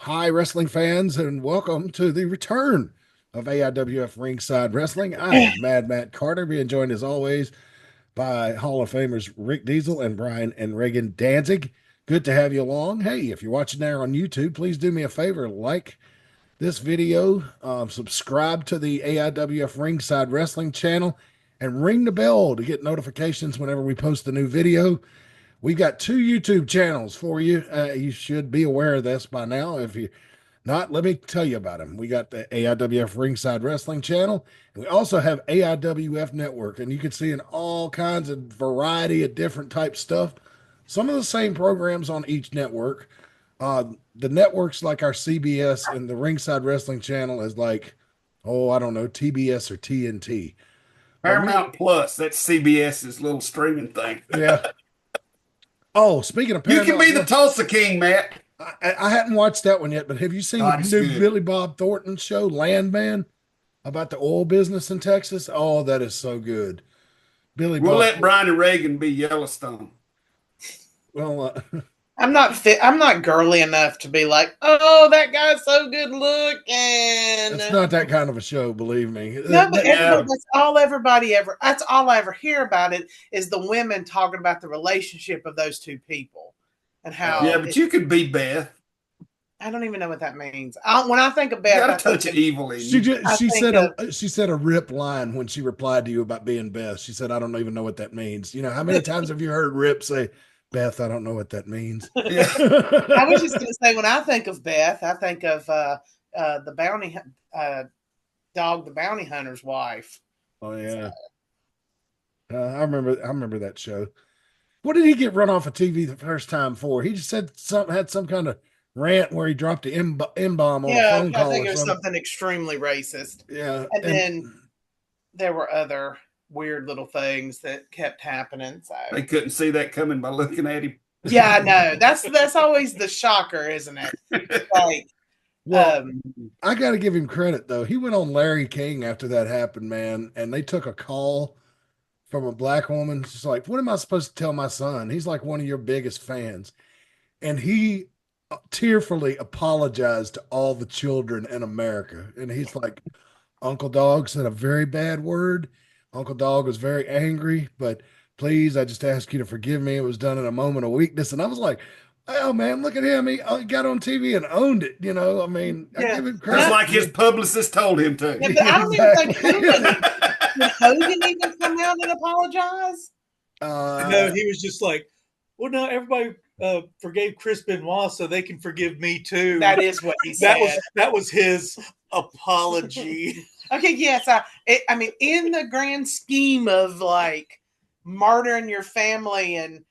Hi, wrestling fans, and welcome to the return of AIWF Ringside Wrestling. I am Mad Matt Carter, being joined as always by Hall of Famers Rick Diesel and Brian and Reagan Danzig. Good to have you along. Hey, if you're watching there on YouTube, please do me a favor, like this video, subscribe to the AIWF Ringside Wrestling channel, and ring the bell to get notifications whenever we post a new video. We've got two YouTube channels for you. You should be aware of this by now. If you not, let me tell you about them. We got the AIWF Ringside Wrestling channel, and we also have AIWF Network, and you can see in all kinds of variety of different type stuff. Some of the same programs on each network. The networks like our CBS and the Ringside Wrestling channel is like, oh, I don't know, TBS or TNT. Paramount Plus, that's CBS's little streaming thing. Yeah. Oh, speaking of You Paramount, can be the Tulsa King, Matt. I hadn't watched that one yet, but have you seen Oh, the it's new good. Billy Bob Thornton show, Landman, about the oil business in Texas? Oh, that is so good. Billy We'll Bob. let Brian and Reagan be Yellowstone. Well, I'm not fit. I'm not girly enough to be like, oh, that guy's so good looking. it's not that kind of a show, believe me. No, but Yeah. that's all everybody ever. That's all I ever hear about it is the women talking about the relationship of those two people and how. Yeah, but you could be Beth. I don't even know what that means. When I think of You Beth, got I a touch think of evil in She you. just, she think said she said a rip line when she replied to you about being Beth. She said, "I don't even know what that means." You know, how many times have you heard Rip say, "Beth, I don't know what that means"? Yeah. I was just going to say when I think of Beth, I think of the bounty dog, the bounty hunter's wife. Oh yeah, I remember that show. What did he get run off of TV the first time for? He just said had some kind of rant where he dropped an M bomb on a Yeah, phone I call think or it was something. something extremely racist. Yeah, And then there were other weird little things that kept happening. So They couldn't see that coming by looking at him. yeah, I know. That's always the shocker, isn't it? Like, well, I got to give him credit though. He went on Larry King after that happened, man, and they took a call from a black woman. She's like, "What am I supposed to tell my son? He's like one of your biggest fans," and he tearfully apologized to all the children in America, and he's like, Uncle Dog said a very bad word. Uncle Dog was very angry, but please, I just ask you to forgive me. It was done in a moment of weakness. And I was like, oh man, look at him. He got on TV and owned it. You know, I mean, I Yeah. give him credit. Just like his publicist told him to. yeah, but I don't even think Exactly. Did Hogan even come out and apologize? No, he was just like, well, no, everybody forgave Chris Benoit, so they can forgive me too. That is what he said. That was his apology. Okay, yes. I mean, in the grand scheme of like murdering your family and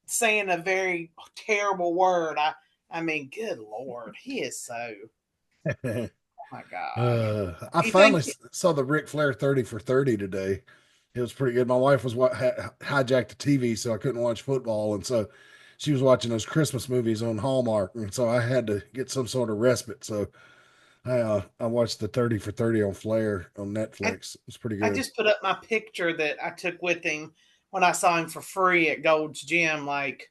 saying a very terrible word, I mean, good Lord, he is so. Oh my God. I finally saw the Ric Flair 30 for 30 today. It was pretty good. My wife was hijacked the TV, so I couldn't watch football, and so she was watching those Christmas movies on Hallmark, and so I had to get some sort of respite. So I watched the 30 for 30 on Flair on Netflix. It's pretty good. I just put up my picture that I took with him when I saw him for free at Gold's Gym like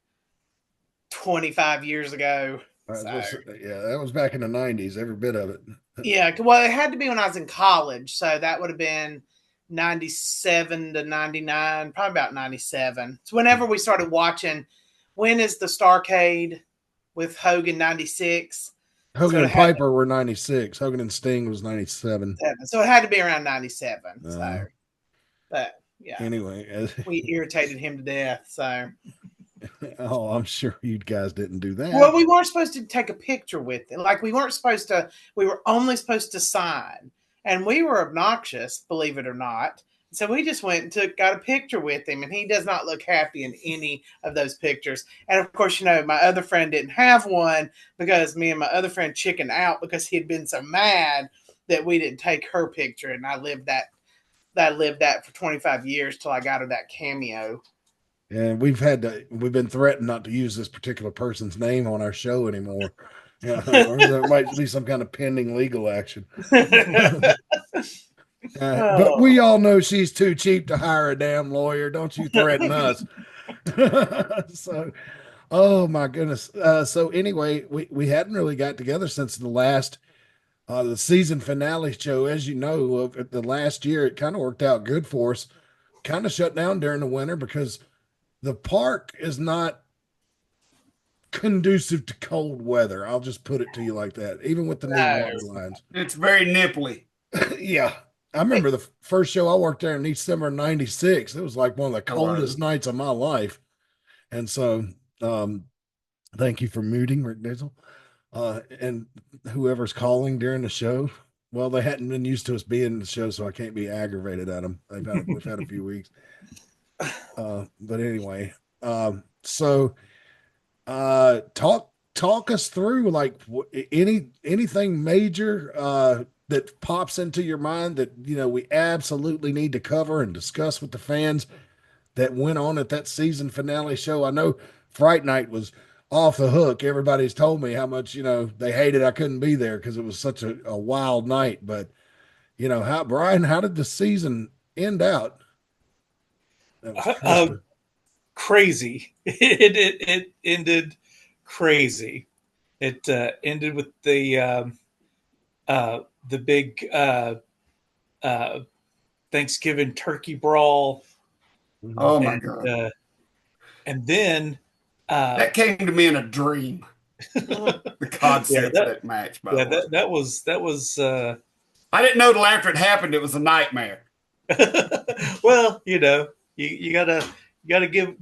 25 years ago. Yeah, that was back in the 90s, every bit of it. Yeah, well, it had to be when I was in college, so that would have been 97 to 99, probably about 97. So whenever we started watching, when is the Starcade with Hogan 96? Hogan and Piper were 96. Hogan and Sting was 97. So it had to be around 97. So, but yeah. Anyway, we irritated him to death. So, oh, I'm sure you guys didn't do that. Well, we weren't supposed to take a picture with it. Like we weren't supposed to. We were only supposed to sign, and we were obnoxious, believe it or not. So we just went and got a picture with him, and he does not look happy in any of those pictures. And of course, you know, my other friend didn't have one because me and my other friend chickened out because he had been so mad that we didn't take her picture. And I lived that for 25 years till I got her that cameo. And we've been threatened not to use this particular person's name on our show anymore. Yeah, or there might be some kind of pending legal action. But we all know she's too cheap to hire a damn lawyer. Don't you threaten us. So, Oh my goodness. So anyway, we hadn't really got together since the season finale show. As you know, of the last year, it kind of worked out good for us. Kind of shut down during the winter because the park is not conducive to cold weather. I'll just put it to you like that. Even with the new No. water lines. It's very nipply. Yeah. I remember the first show I worked there in December '96. It was like one of the coldest nights of my life. And so, thank you for muting, Rick Dizzle. And whoever's calling during the show, well, they hadn't been used to us being in the show, so I can't be aggravated at them. We've had a few weeks. But anyway, so talk us through like anything major that pops into your mind that we absolutely need to cover and discuss with the fans that went on at that season finale show. I know Fright Night was off the hook. Everybody's told me how much they hated I couldn't be there because it was such a wild night. But Brian, how did the season end out? That was crazy. It ended crazy. It ended with the big Thanksgiving turkey brawl. Oh my God! And then that came to me in a dream. The concept of that match. That was. I didn't know till after it happened it was a nightmare. Well, you gotta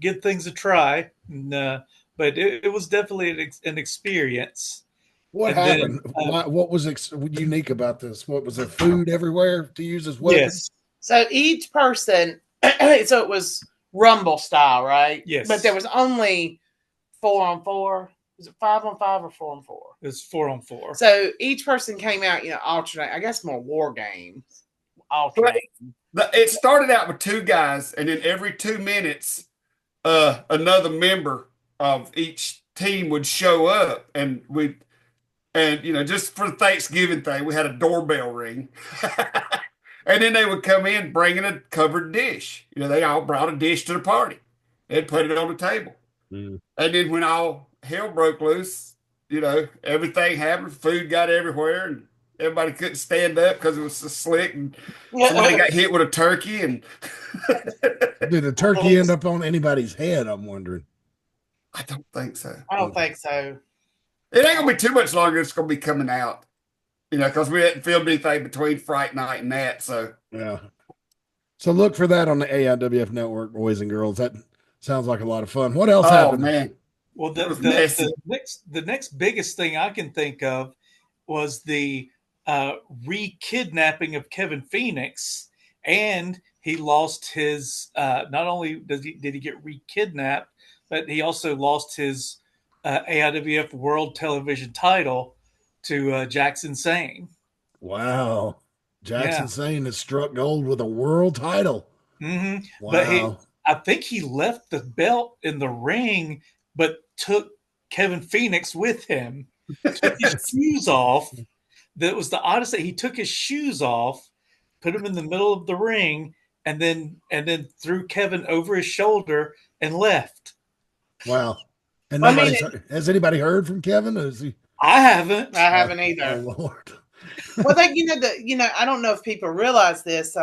give things a try, but it was definitely an experience. What happened? What was unique about this? What was there? Food everywhere to use as weapons? Yes. So each person, so it was Rumble style, right? Yes. But there was only 4-on-4. Was it 5-on-5 or 4-on-4? It was 4-on-4. So each person came out, alternate. I guess more war games. Alternate. It started out with two guys, and then every 2 minutes, another member of each team would show up, and just for the Thanksgiving thing, we had a doorbell ring. And then they would come in bringing a covered dish. They all brought a dish to the party. They'd put it on the table. Mm. And then when all hell broke loose, everything happened. Food got everywhere, and everybody couldn't stand up because it was so slick. And somebody got hit with a turkey. And did the turkey end up on anybody's head? I'm wondering. I don't think so. I don't think so. It ain't gonna be too much longer. It's gonna be coming out. Because we hadn't filmed anything between Fright Night and that. So yeah. So look for that on the AIWF Network, boys and girls. That sounds like a lot of fun. What else happened? Oh man. Well, the next biggest thing I can think of was the re-kidnapping of Kevin Phoenix, and he lost his. Not only did he get re-kidnapped, but he also lost his AIWF World Television title to Jackson Sane. Wow. Jackson Sane has struck gold with a world title. Mm-hmm. Wow. But I think he left the belt in the ring, but took Kevin Phoenix with him. Took his shoes off. That was the oddest thing. He took his shoes off, put him in the middle of the ring, and then threw Kevin over his shoulder and left. Wow. And has anybody heard from Kevin? Is he? I haven't. I haven't either. Oh Lord. Well, I don't know if people realize this.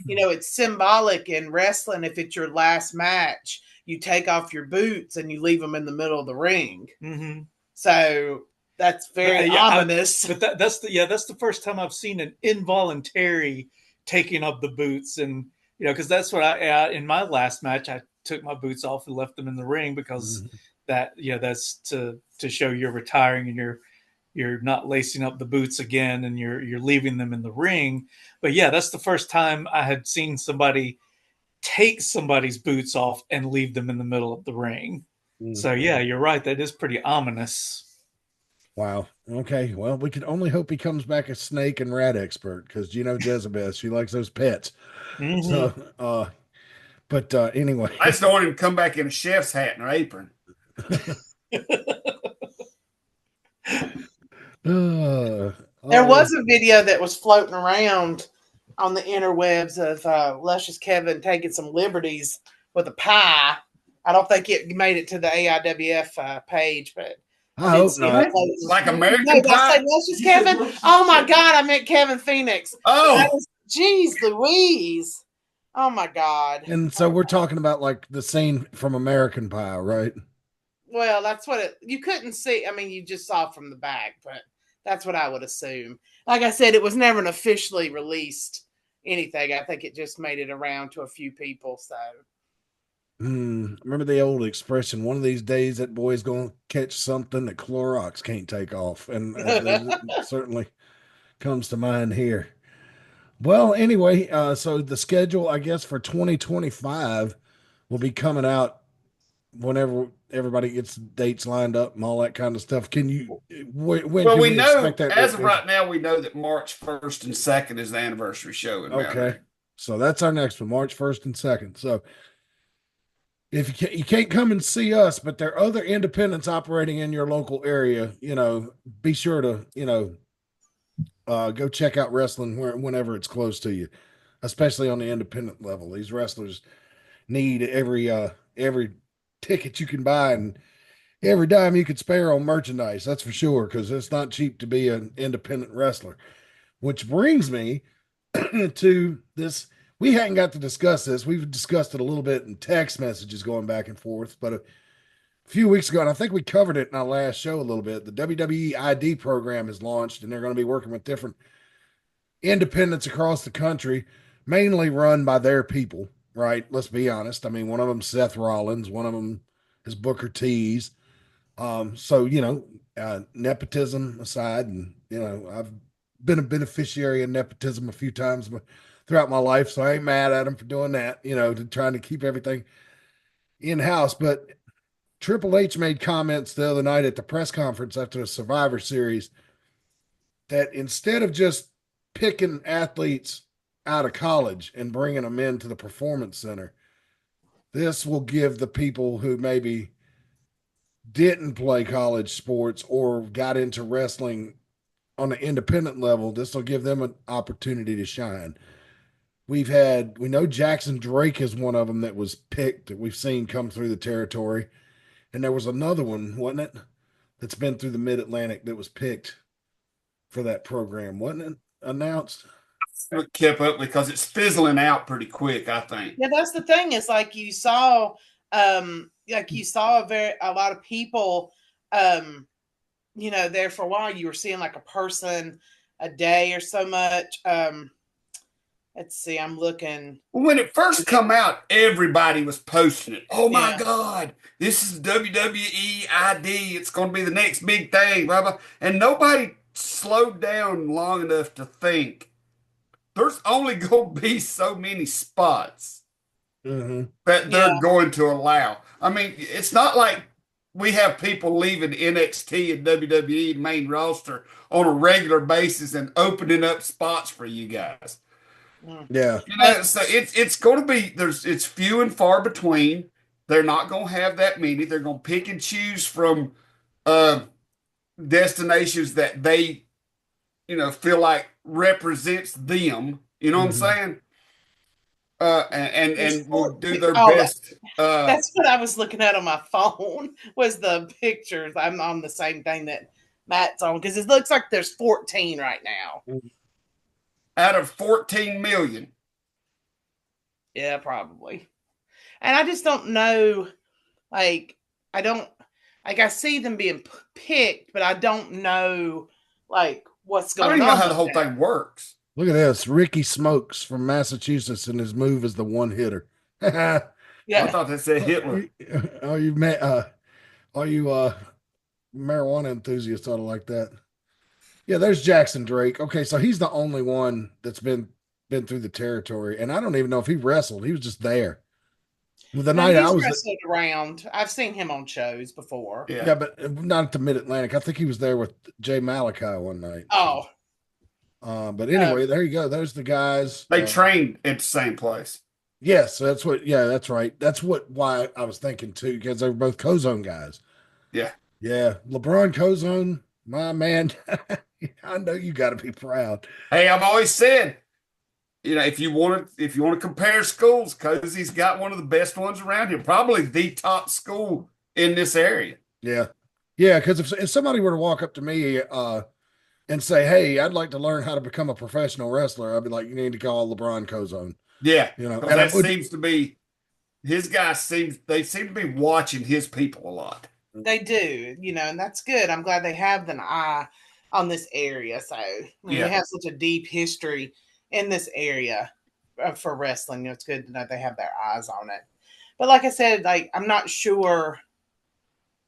It's symbolic in wrestling. If it's your last match, you take off your boots and you leave them in the middle of the ring. Mm-hmm. So that's very ominous. But that's the first time I've seen an involuntary taking of the boots, and because that's what in my last match I took my boots off and left them in the ring because that's to show you're retiring and you're not lacing up the boots again and you're leaving them in the ring. But that's the first time I had seen somebody take somebody's boots off and leave them in the middle of the ring. Mm-hmm. So you're right. That is pretty ominous. Wow. Okay. Well, we can only hope he comes back a snake and rat expert because Jezebel, she likes those pets. Mm-hmm. So, but anyway, I just don't want him to come back in a chef's hat and an apron. There was a video that was floating around on the interwebs of Luscious Kevin taking some liberties with a pie I don't think it made it to the AIWF page, but I hope not. Like American no, Pie? that's just Kevin. Oh my God, I meant Kevin Phoenix. Oh, Jeez Louise. Oh my God. And so we're talking about like the scene from American Pie, right? Well, that's what you couldn't see. I mean, you just saw from the back, but that's what I would assume. Like I said, it was never an officially released anything. I think it just made it around to a few people. So Remember the old expression, one of these days that boy's going to catch something that Clorox can't take off. And it certainly comes to mind here. Well, anyway, so the schedule, I guess, for 2025 will be coming out whenever everybody gets dates lined up and all that kind of stuff. Can you, when well, can we know, expect that? as of right now, we know that March 1st and 2nd is the anniversary show. Okay. So that's our next one, March 1st and 2nd. So if you can't come and see us, but there are other independents operating in your local area, be sure to, go check out wrestling whenever it's close to you, especially on the independent level. These wrestlers need every ticket you can buy and every dime you could spare on merchandise. That's for sure, because it's not cheap to be an independent wrestler. Which brings me to this. We hadn't got to discuss this. We've discussed it a little bit in text messages going back and forth, but a few weeks ago, and I think we covered it in our last show a little bit, the WWE ID program is launched, and they're going to be working with different independents across the country, mainly run by their people, right? Let's be honest. I mean, one of them Seth Rollins, one of them is Booker T's. So, nepotism aside, and, I've been a beneficiary of nepotism a few times throughout my life, so I ain't mad at them for doing that, to trying to keep everything in-house. But Triple H made comments the other night at the press conference after the Survivor Series that instead of just picking athletes out of college and bringing them into the Performance Center, this will give the people who maybe didn't play college sports or got into wrestling on an independent level, this will give them an opportunity to shine. We know Jackson Drake is one of them that was picked that we've seen come through the territory. And there was another one, wasn't it? That's been through the Mid Atlantic that was picked for that program, wasn't it? Announced. I kept up because it's fizzling out pretty quick, I think. Yeah, that's the thing. Is like you saw a lot of people, there for a while. You were seeing like a person a day or so much. Let's see, I'm looking. When it first come out, everybody was posting it. Oh my God, this is WWE ID. It's going to be the next big thing, blah, blah. And nobody slowed down long enough to think there's only going to be so many spots that they're going to allow. I mean, it's not like we have people leaving NXT and WWE main roster on a regular basis and opening up spots for you guys. Yeah. So it's going to be, it's few and far between. They're not going to have that many. They're going to pick and choose from destinations that they, feel like represents them. You know what I'm saying? And will do their best. That's what I was looking at on my phone was the pictures. I'm on the same thing that Matt's on because it looks like there's 14 right now. Out of 14 million. Yeah, probably. And I just don't know, I see them being picked, but I don't know, what's going on. I don't even know how the whole thing works. Look at this. Ricky Smokes from Massachusetts, and his move is the one hitter. Yeah. I thought that said Hitler. Are you marijuana enthusiast ought to like that? Yeah, there's Jackson Drake. Okay, so he's the only one that's been through the territory, and I don't even know if he wrestled. He was just there. The night I was wrestled around. I've seen him on shows before. Yeah, but not at the Mid Atlantic. I think he was there with Jay Malachi one night. Oh. But anyway, there you go. There's the guys. They trained at the same place. Yes, that's what. Yeah, that's right. That's why I was thinking too, because they were both Cozone guys. Yeah. Yeah, LeBron Cozone, my man. I know you got to be proud. Hey, I've always said if you want to compare schools, Cozy's got one of the best ones around here, probably the top school in this area. Yeah. Yeah. Because if somebody were to walk up to me and say, "Hey, I'd like to learn how to become a professional wrestler," I'd be like, "You need to call LeBron Cozone." Yeah. You know, Because and I that would, seems to be his guys seem to be watching his people a lot. They do, and that's good. I'm glad they have an eye on this area. So we have such a deep history in this area for wrestling. It's good to know they have their eyes on it. But like I said, like I'm not sure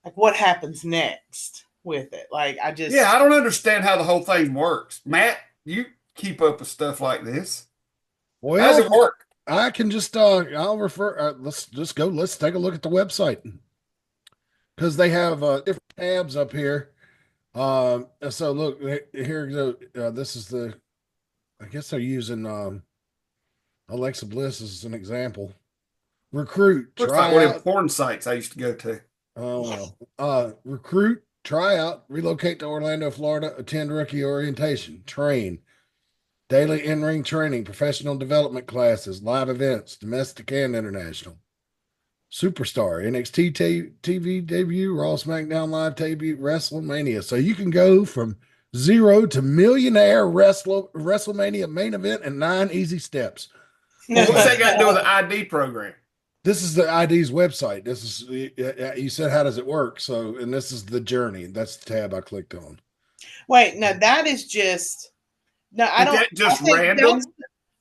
like what happens next with it. Like I don't understand how the whole thing works. Matt, you keep up with stuff like this. well, how does it work? I can just I'll refer. Let's just go. Let's take a look at the website because they have different tabs up here. So look here. This is the. I guess they're using Alexa Bliss as an example. Recruit, Looks try like one of out. the porn sites I used to go to. Oh well. Recruit, try out, relocate to Orlando, Florida, attend rookie orientation, train. Daily in-ring training, professional development classes, live events, domestic and international. Superstar, NXT TV debut, Raw SmackDown Live debut, WrestleMania. So you can go from 0 to millionaire WrestleMania main event in 9 easy steps. Well, what's that got to do with the ID program? This is the ID's website. This is, you said, how does it work? So, and this is the journey. That's the tab I clicked on. Wait, no, that is just. No, I don't. Is that just random?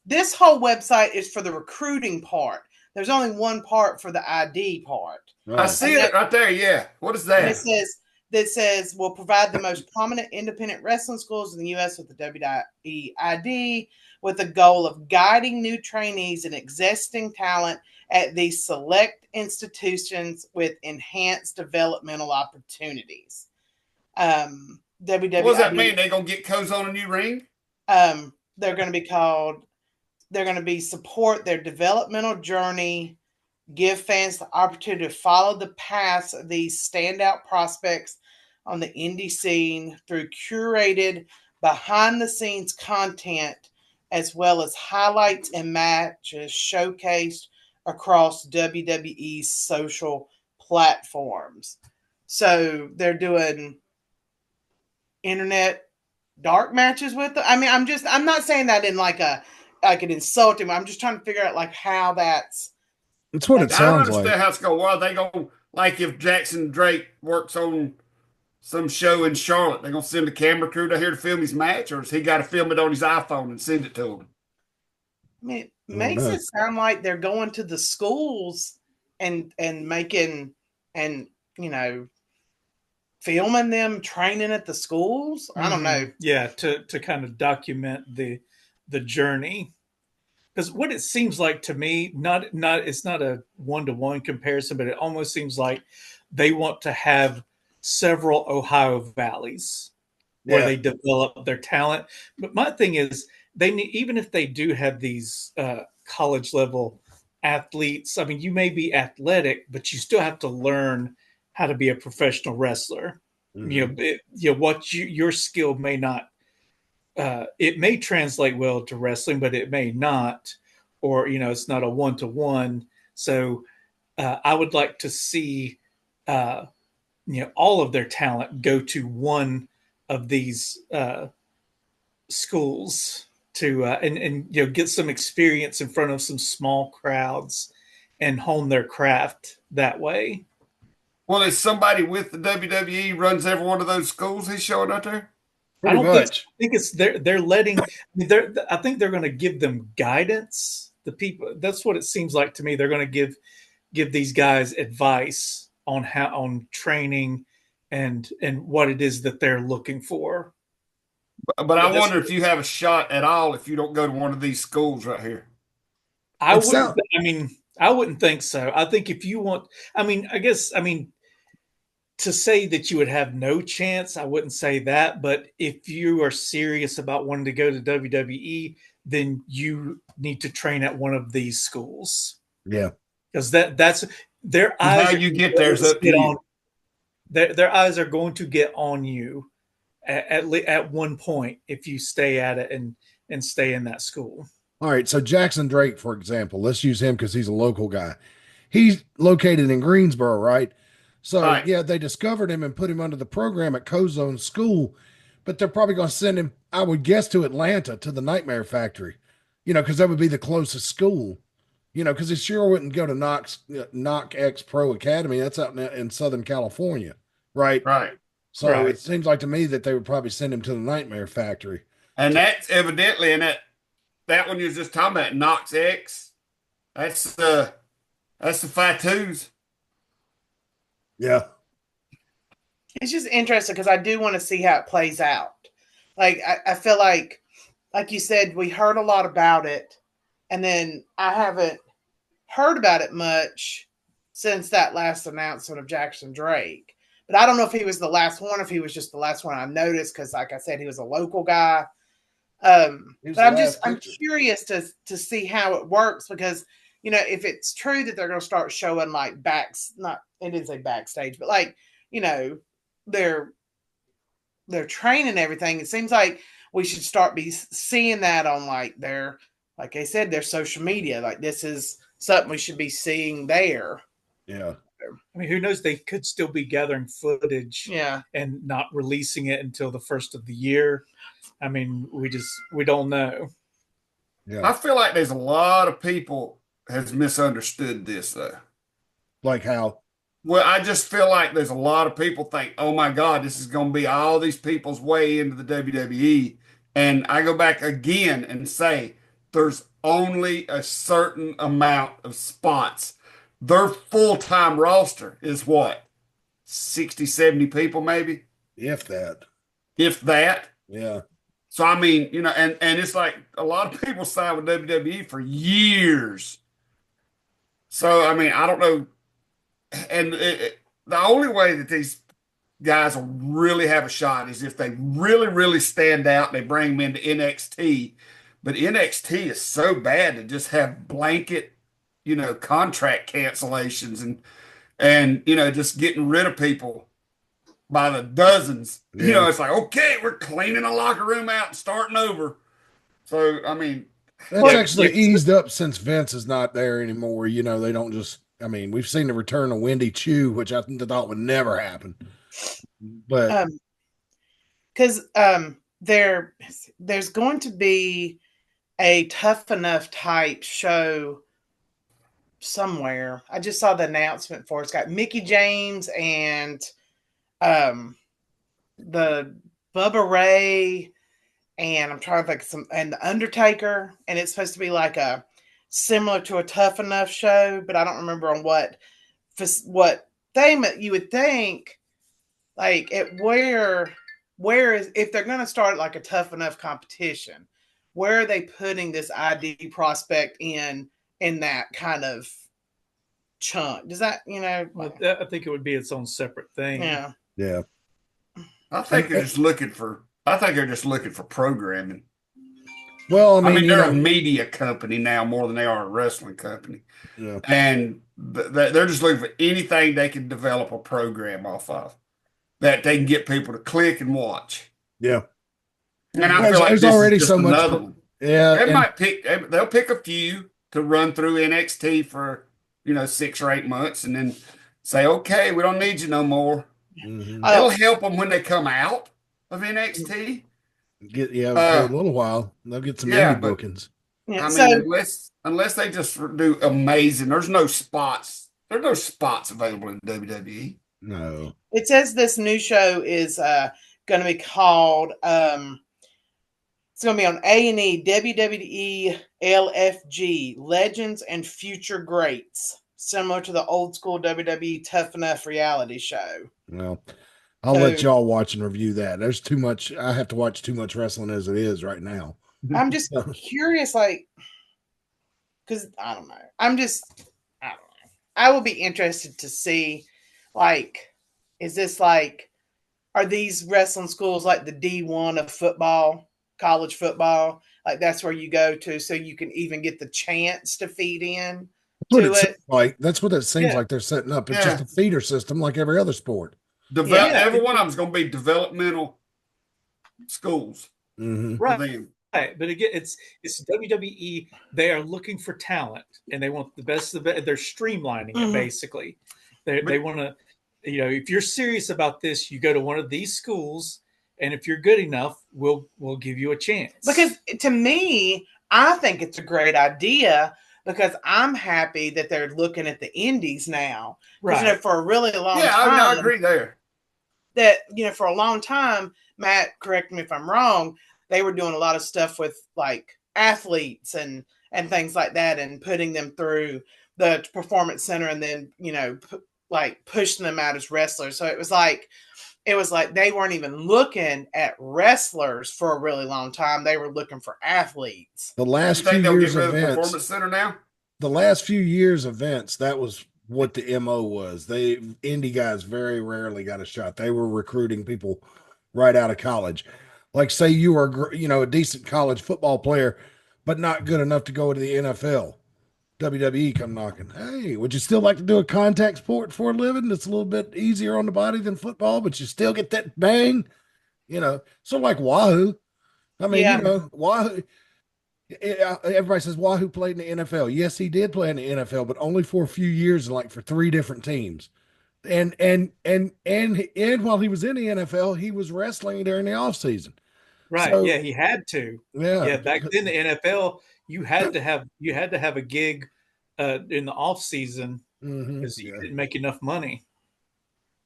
This whole website is for the recruiting part. There's only one part for the ID part. Oh. I see it right there. Yeah. What is that? It says will provide the most prominent independent wrestling schools in the U.S. with the WWE ID, with the goal of guiding new trainees and existing talent at these select institutions with enhanced developmental opportunities. WWE. What does that mean? They're gonna get Cozone a new ring? They're going to be support their developmental journey, give fans the opportunity to follow the paths of these standout prospects on the indie scene through curated behind the scenes content, as well as highlights and matches showcased across WWE's social platforms. So they're doing internet dark matches with them. I mean, I'm not saying that in like an insulting. I'm just trying to figure out like how that's. It's what it sounds like. I don't understand how it's going. Well, they go like if Jackson Drake works on some show in Charlotte, they're gonna send a camera crew to here to film his match, or has he got to film it on his iPhone and send it to them? I mean, it makes it sound like they're going to the schools and making and filming them training at the schools. I don't know. Yeah, to kind of document the journey. Because what it seems like to me, it's not a one-to-one comparison, but it almost seems like they want to have several Ohio valleys where they develop their talent. But my thing is, they need, even if they do have these college level athletes. I mean, you may be athletic, but you still have to learn how to be a professional wrestler. Mm-hmm. Your skill may not. It may translate well to wrestling, but it may not, or it's not a one-to-one. So I would like to see all of their talent go to one of these schools to and get some experience in front of some small crowds and hone their craft that way. Well, is somebody with the WWE runs every one of those schools he's showing out there? Pretty I much. think it's they're letting. I think they're going to give them guidance. The people. That's what it seems like to me. They're going to give these guys advice on training and what it is that they're looking for. But I wonder if you have a shot at all if you don't go to one of these schools right here. I wouldn't think so. I think if you want, to say that you would have no chance, I wouldn't say that. But if you are serious about wanting to go to WWE, then you need to train at one of these schools. Yeah, because that's their eyes. How you get there is up to you. Their eyes are going to get on you at one point if you stay at it and stay in that school. All right, so Jackson Drake, for example, let's use him because he's a local guy. He's located in Greensboro, right? So Right. yeah, they discovered him and put him under the program at Cozone School, but they're probably going to send him, I would guess, to Atlanta to the Nightmare Factory, because that would be the closest school. Because he sure wouldn't go to Knock X Pro Academy. That's out in Southern California, right? Right. So it seems like to me that they would probably send him to the Nightmare Factory. And that's evidently in that one you was just talking about, Knox X. That's the Fatoos. Yeah. It's just interesting because I do want to see how it plays out. Like I feel like you said, we heard a lot about it, and then I haven't heard about it much since that last announcement of Jackson Drake. But I don't know if he was the last one, if he was just the last one I noticed, because like I said, he was a local guy. But I'm curious to see how it works, because if it's true that they're going to start showing like it didn't say backstage, but like their training and everything, it seems like we should start be seeing that on like I said, their social media. Like this is something we should be seeing there. Yeah. I mean, who knows? They could still be gathering footage, yeah, and not releasing it until the first of the year. I mean, we don't know. Yeah. I feel like there's a lot of people has misunderstood this though. Like how? Well, I just feel like there's a lot of people think, oh my God, this is going to be all these people's way into the WWE. And I go back again and say, there's only a certain amount of spots. Their full-time roster is what? 60, 70 people maybe? If that. If that. Yeah. So, I mean, and it's like a lot of people sign with WWE for years. So, I mean, I don't know. And the only way that these guys will really have a shot is if they really, really stand out and they bring them into NXT. But NXT is so bad to just have blanket, contract cancellations and just getting rid of people by the dozens. Yeah. It's like, okay, we're cleaning the locker room out and starting over. So, I mean, that's actually eased up since Vince is not there anymore. They don't just. I mean, we've seen the return of Wendy Chu, which I thought would never happen. But because there's going to be a Tough Enough type show somewhere. I just saw the announcement for it. It's got Mickey James and the Bubba Ray, and I'm trying to think and the Undertaker, and it's supposed to be like a similar to a Tough Enough show, but I don't remember on what thing you would think, like where is, if they're going to start like a Tough Enough competition, where are they putting this ID prospect in that kind of chunk? Does that, I think it would be its own separate thing. Yeah. Yeah. I think they're just looking for programming. Well, I I mean, mean, they're a media company now more than they are a wrestling company. Yeah. And they're just looking for anything they can develop a program off of that they can get people to click and watch. Yeah. And I feel like there's this already is just so much. another one. Yeah. They'll pick a few to run through NXT for, 6 or 8 months and then say, okay, we don't need you no more. Mm-hmm. It'll help them when they come out of NXT. For a little while, they'll get some indie bookings. Yeah, I mean, unless they just do amazing, there's no spots. There's no spots available in WWE. No. It says this new show is going to be called. It's going to be on A&E, WWE LFG, Legends and Future Greats, similar to the old school WWE Tough Enough reality show. Well, I'll let y'all watch and review that. There's too much. I have to watch too much wrestling as it is right now. I'm just curious, because I don't know. I don't know. I will be interested to see, is this are these wrestling schools like the D1 of football, college football? Like that's where you go to so you can even get the chance to feed in to it? That's what it seems like they're setting up. It's just a feeder system like every other sport. Every one of them is going to be developmental schools. Mm-hmm. For them. Right, but again, it's WWE. They are looking for talent, and they want the best of it. They're streamlining it basically. They want to, if you're serious about this, you go to one of these schools, and if you're good enough, we'll give you a chance. Because to me, I think it's a great idea because I'm happy that they're looking at the indies now. Right. For a really long time. Yeah, I agree there. That for a long time, Matt, correct me if I'm wrong, they were doing a lot of stuff with like athletes and things like that and putting them through the performance center and then, like pushing them out as wrestlers. So it was like they weren't even looking at wrestlers for a really long time. They were looking for athletes. The last few years events, performance center now? The last few years events, that was what the MO was. Indie guys very rarely got a shot. They were recruiting people right out of college. Like, say you were, a decent college football player, but not good enough to go to the NFL. WWE come knocking. Hey, would you still like to do a contact sport for a living? That's a little bit easier on the body than football, but you still get that bang. So like Wahoo. I mean, Wahoo. Everybody says Wahoo played in the NFL. Yes, he did play in the NFL, but only for a few years and like for 3 different teams. And while he was in the NFL, he was wrestling during the off season. Right. So, he had to. Yeah. Yeah. Back then, the NFL, you had to have a gig in the off season because you didn't make enough money.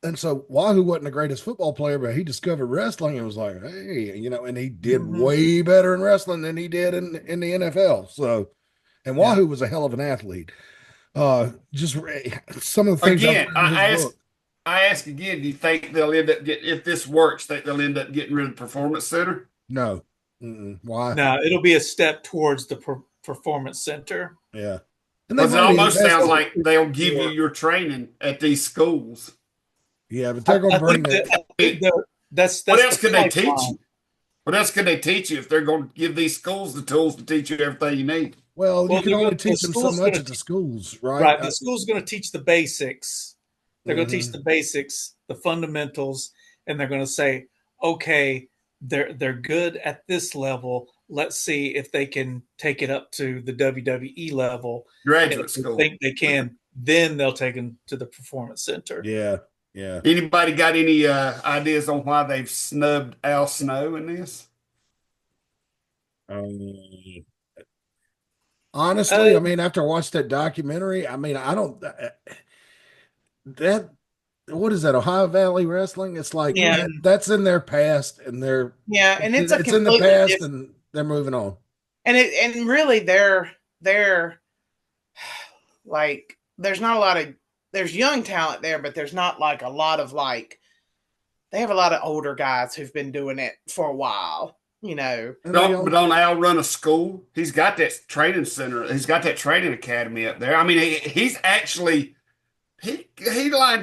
And so Wahoo wasn't the greatest football player, but he discovered wrestling and was like, hey, and he did way better in wrestling than he did in the NFL. So, and Wahoo was a hell of an athlete. Just some of the things. Again, I ask again, do you think they'll end up if this works, think they'll end up getting rid of the Performance Center? No. Why? No, it'll be a step towards the Performance Center. Yeah. Because it almost sounds like they'll give you your training at these schools. Yeah, but they're going to bring that. What else can they teach you? What else can they teach you if they're going to give these schools the tools to teach you everything you need? Well, you can only teach them so much at the schools, right? Right. The school's going to teach the basics. They're going to teach the basics, the fundamentals, and they're going to say, okay, they're good at this level. Let's see if they can take it up to the WWE level. Graduate school. Think they can. Then they'll take them to the Performance Center. Yeah. Yeah. Anybody got any ideas on why they've snubbed Al Snow in this? Honestly, I mean, after I watched that documentary, I mean, I don't. What is that? Ohio Valley Wrestling? It's like that's in their past, and they're and it's in the past, and they're moving on. And really, they're like there's not a lot of. There's young talent there, but there's not like a lot of they have a lot of older guys who've been doing it for a while, But don't Al run a school? He's got that training center. He's got that training academy up there. I mean, he's actually, he aligned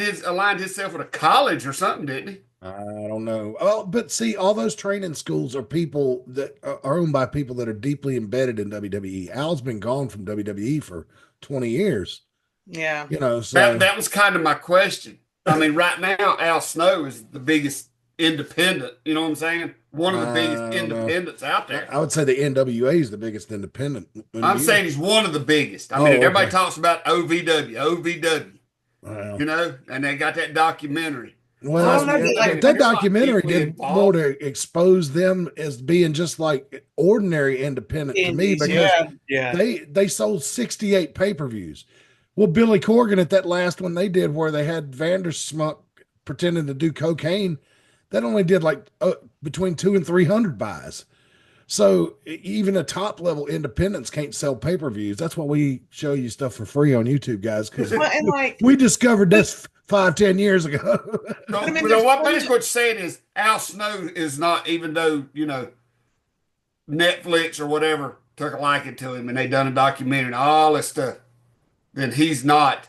himself with a college or something, didn't he? I don't know. Well, but see, all those training schools are people that are owned by people that are deeply embedded in WWE. Al's been gone from WWE for 20 years. Yeah. So that was kind of my question. I mean, right now, Al Snow is the biggest independent, you know what I'm saying? One of the biggest independents out there. I would say the NWA is the biggest independent. I'm saying he's one of the biggest. I mean, everybody talks about OVW, wow. And they got that documentary. Well, that documentary did more to expose them as being just like ordinary independent to me because they sold 68 pay-per-views. Well, Billy Corgan at that last one they did where they had Vandersmuk pretending to do cocaine, that only did like between 200 and 300 buys. So even the top level independents can't sell pay-per-views. That's why we show you stuff for free on YouTube, guys, because we discovered this 5-10 years ago. What you're saying is Al Snow is not, even though, Netflix or whatever took a liking to him and they done a documentary and all this stuff, then he's not.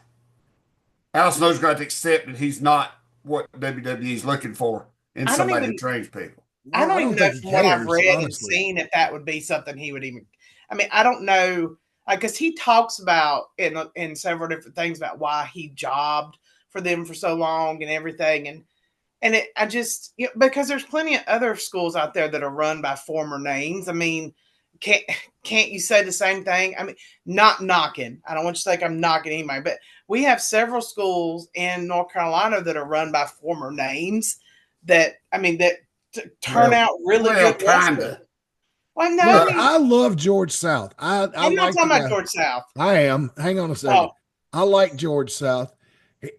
Al Snow's got to accept that he's not what WWE's looking for in somebody who trains people. I don't even know from what I've read and seen if that would be something he would even. I mean, I don't know, because he talks about in several different things about why he jobbed for them for so long and everything, And I just, because there's plenty of other schools out there that are run by former names. I mean, can't you say the same thing? I mean, not knocking. I don't want you to think I'm knocking anybody, but we have several schools in North Carolina that are run by former names that turn out really good wrestlers. Well, no, look, I love George South. I'm not talking about George South. I am. Hang on a second. I like George South,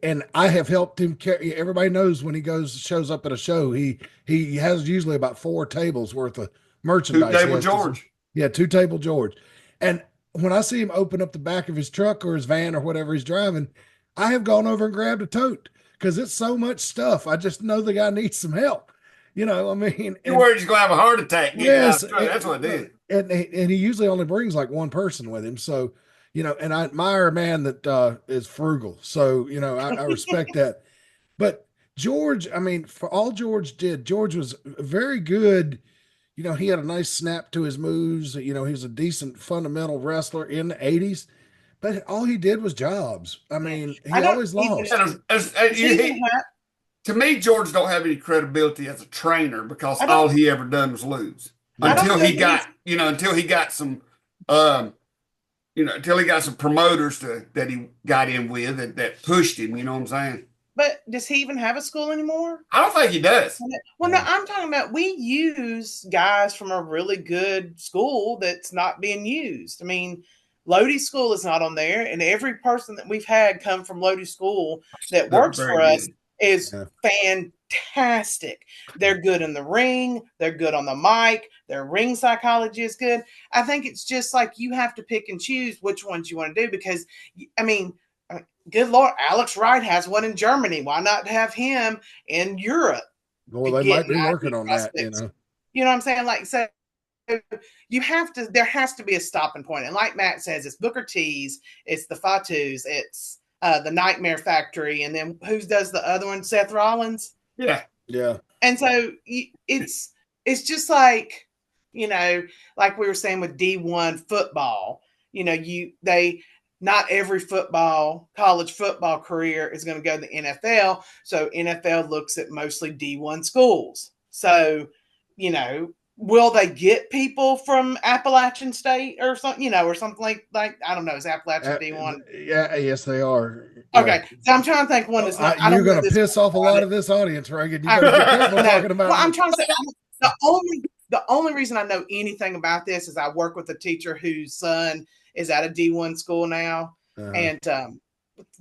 and I have helped him carry. Everybody knows when he shows up at a show, he has usually about 4 tables worth of merchandise. 2 Table George. Yeah, 2 Table George. And when I see him open up the back of his truck or his van or whatever he's driving, I have gone over and grabbed a tote because it's so much stuff. I just know the guy needs some help. You know, I mean, you're worried he's gonna have a heart attack. Yes, that's what it is. And he usually only brings like one person with him. So, and I admire a man that is frugal. So, I respect that. But George, I mean, for all George did, George was very good. He had a nice snap to his moves. He was a decent fundamental wrestler in the 80s. But all he did was jobs. I mean, he always lost. To me, George don't have any credibility as a trainer because all he ever done was lose until he got some promoters that he got in with that pushed him. You know what I'm saying? But does he even have a school anymore? I don't think he does. Well, no, I'm talking about we use guys from a really good school that's not being used. I mean, Lodi's school is not on there, and every person that we've had come from Lodi's school that works for us is fantastic. They're good in the ring. They're good on the mic. Their ring psychology is good. I think it's just like you have to pick and choose which ones you want to do because, I mean, good Lord, Alex Wright has one in Germany. Why not have him in Europe? Well, they might be working on that, You know what I'm saying? Like, so there has to be a stopping point. And like Matt says, it's Booker T's, it's the Fatus, it's the Nightmare Factory, and then who does the other one? Seth Rollins. Yeah. And so it's just like, like we were saying with D1 football, not every college football career is going to go to the NFL. So NFL looks at mostly D1 schools. So, will they get people from Appalachian State or something, or something like I don't know, is Appalachian D1? Yeah, yes, they are. Okay, so I'm trying to think one that's not. You're going to piss off a lot of this audience, Reagan. You got to be careful talking about. Well, I'm trying to say the only reason I know anything about this is I work with a teacher whose son is at a D1 school now, and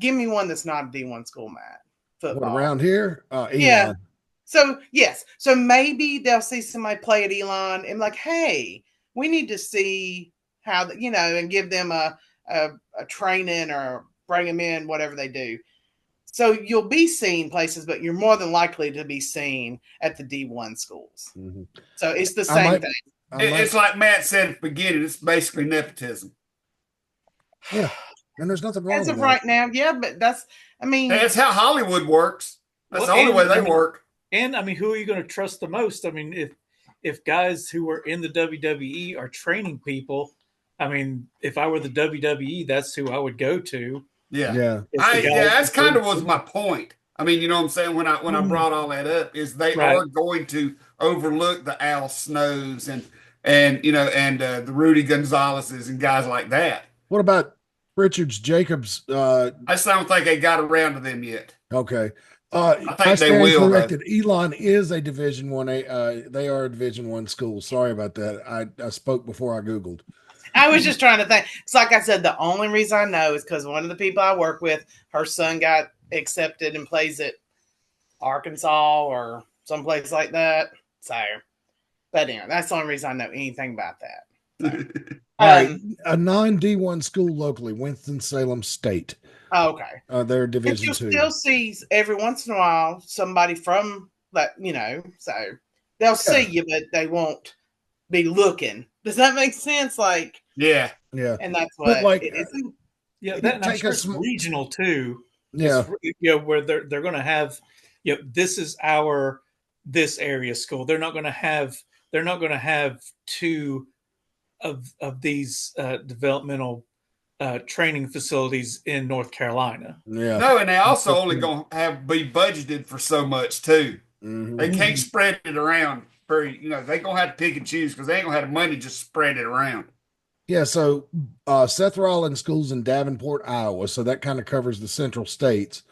give me one that's not a D1 school, Matt. Football. What, around here? Yeah. Elon. So, yes. So maybe they'll see somebody play at Elon and like, hey, we need to see how, and give them a training or bring them in, whatever they do. So you'll be seen places, but you're more than likely to be seen at the D1 schools. Mm-hmm. So it's the same thing. It's like Matt said at the beginning. It's basically nepotism. Yeah. And there's nothing wrong with that. As of right now, yeah, but that's how Hollywood works. That's the only way they work. And who are you going to trust the most? If guys who are in the WWE are training people, if I were the WWE, that's who I would go to. Yeah. That's kind of was my point. You know what I'm saying? When I brought all that up is they are going to overlook the Al Snows and the Rudy Gonzalez's and guys like that. What about Richards, Jacobs? I just don't think they got around to them yet. Okay. I think they will. Corrected. Elon is a Division 1A. They are a Division 1 school. Sorry about that. I spoke before I Googled. I was just trying to think. It's like I said, the only reason I know is because one of the people I work with, her son got accepted and plays at Arkansas or someplace like that. So, but anyway, that's the only reason I know anything about that. So, a non-D1 school locally, Winston-Salem State. Oh, okay. They're Division 2. You'll still see every once in a while somebody from that, so they'll see you, but they won't be looking. Does that make sense? Like, yeah. And that's what it is. Yeah, that's sure regional too. Yeah. Where they're going to have, this is this area school. They're not going to have two of these developmental training facilities in North Carolina. Yeah. No, and they also only going to be budgeted for so much too. They can't spread it around. They're gonna have to pick and choose because they ain't gonna have the money just spread it around. Yeah, so Seth Rollins school's in Davenport, Iowa, so that kind of covers the central states.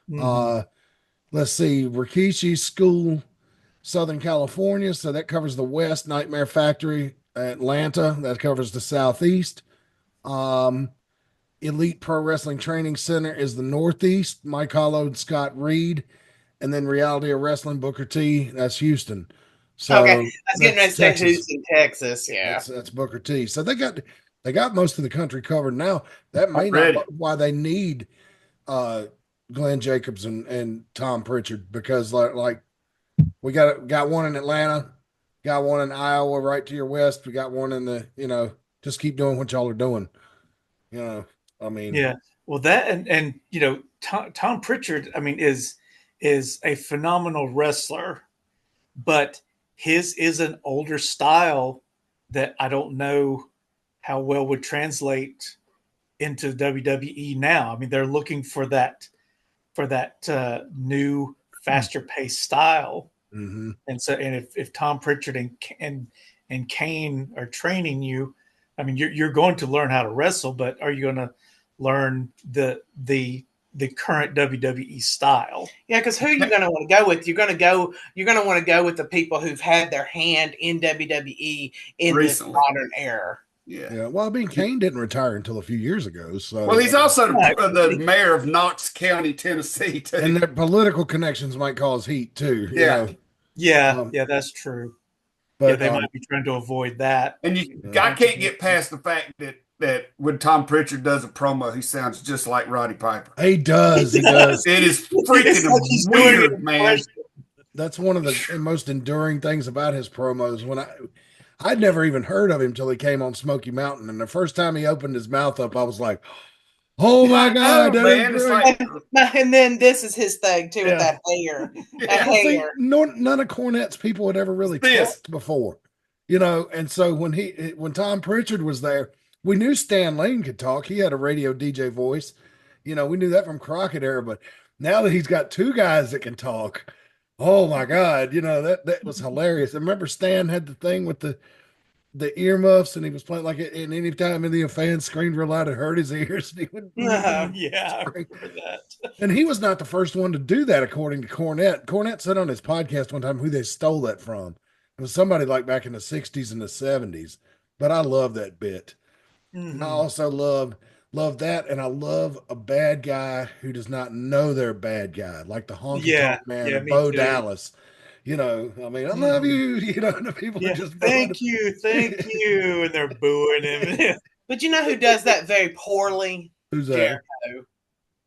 Let's see, Rikishi's school, Southern California, so that covers the west. Nightmare Factory, Atlanta, that covers the southeast. Elite Pro Wrestling Training Center is the northeast. Mike Hollow and Scott Reed, and then Reality of Wrestling, Booker T, that's Houston. So okay, I was getting ready to say who's in Texas. Yeah, that's Booker T. So they got most of the country covered now. That may not be why they need Glenn Jacobs and Tom Pritchard, because like we got one in Atlanta, got one in Iowa right to your west. We got one in the just keep doing what y'all are doing. I mean, yeah. Well, that and Tom Pritchard, I mean, is a phenomenal wrestler, but his is an older style that I don't know how well would translate into WWE now. I mean, they're looking for that new, faster paced style. Mm-hmm. And so, and if Tom Pritchard and Kane are training you, I mean, you're going to learn how to wrestle, but are you going to learn the current WWE style? Yeah, because who are you going to want to go with? You're going to want to go with the people who've had their hand in WWE in recently. This modern era. Yeah. Well, I mean, Kane didn't retire until a few years ago. So, well, he's also the mayor of Knox County, Tennessee, too. And their political connections might cause heat too. Yeah, that's true. But they might be trying to avoid that. And I can't get past the fact that when Tom Pritchard does a promo, he sounds just like Roddy Piper. He does. He does. It is freaking weird, man. That's one of the most enduring things about his promos. When I'd never even heard of him till he came on Smoky Mountain, and the first time he opened his mouth up, I was like, "Oh my God, man!" It's like, and then this is his thing too with that hair. See, none of Cornette's people had ever really talked before, And so when Tom Pritchard was there, we knew Stan Lane could talk. He had a radio DJ voice, we knew that from Crockett era. But now that he's got two guys that can talk, oh my God, that was hilarious. I remember Stan had the thing with the earmuffs, and he was playing like it, and any time any fans screamed real loud, it hurt his ears. And he would, I remember that. And he was not the first one to do that, according to Cornette. Cornette said on his podcast one time who they stole that from. It was somebody like back in the 60s and the 70s. But I love that bit. And I also love that, and I love a bad guy who does not know they're a bad guy, like the honky tonk man, Bo Dallas. I mean, I love you. The people are just thank you, and they're booing him. But you know who does that very poorly? Who's that?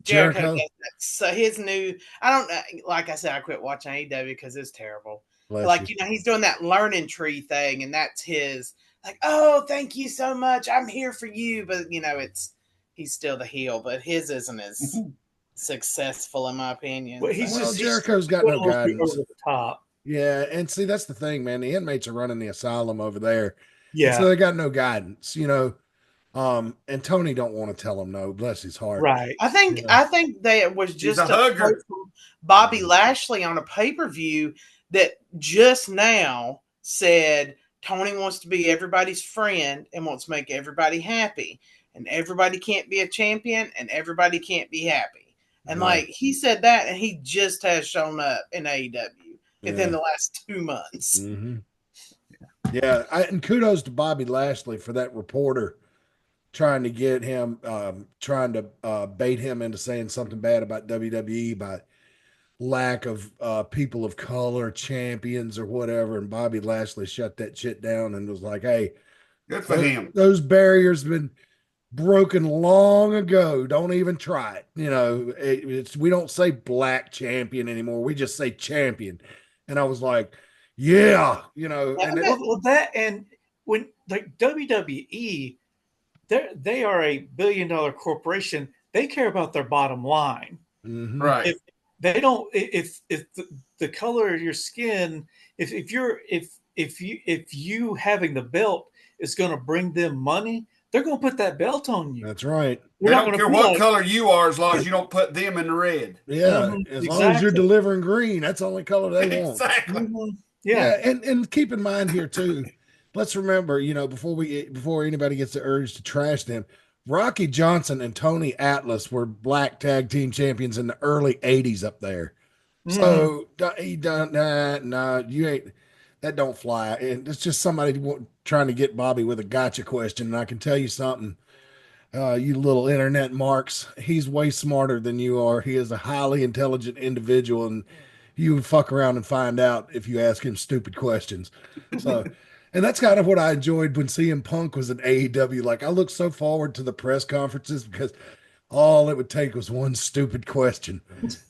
Jericho. Does that. So his new, I don't know. Like I said, I quit watching AEW because it's terrible. He's doing that learning tree thing, and that's his. Like, oh, thank you so much. I'm here for you, but he's still the heel, but his isn't as successful in my opinion. Well, Jericho's got no guidance. Over the top. Yeah, and see, that's the thing, man. The inmates are running the asylum over there. Yeah. So they got no guidance, and Tony don't want to tell him no, bless his heart. Right. I think that was just a hugger. Bobby Lashley on a pay-per-view that just now said Tony wants to be everybody's friend and wants to make everybody happy. And everybody can't be a champion and everybody can't be happy. And he said that, and he just has shown up in AEW within the last 2 months. Mm-hmm. Yeah, and kudos to Bobby Lashley for that reporter trying to get him, trying to bait him into saying something bad about WWE by lack of people of color champions or whatever. And Bobby Lashley shut that shit down and was like, hey, good for him. Those barriers have been broken long ago. Don't even try it. We don't say black champion anymore. We just say champion. And I was like, yeah, and when like WWE, they are a billion-dollar corporation. They care about their bottom line. Mm-hmm. Right. If they don't, if the color of your skin, if you having the belt is going to bring them money, they're going to put that belt on you. That's right. They don't care what color you are as long as you don't put them in the red. Yeah, as long as you're delivering green, that's the only color they want. Exactly. Yeah, and keep in mind here too, let's remember, before anybody gets the urge to trash them, Rocky Johnson and Tony Atlas were black tag team champions in the early 80s up there. So you ain't, that don't fly. And it's just somebody trying to get Bobby with a gotcha question. And I can tell you something, you little internet marks, he's way smarter than you are. He is a highly intelligent individual, and you would fuck around and find out if you ask him stupid questions. So, and that's kind of what I enjoyed when CM Punk was in AEW. Like, I looked so forward to the press conferences because all it would take was one stupid question.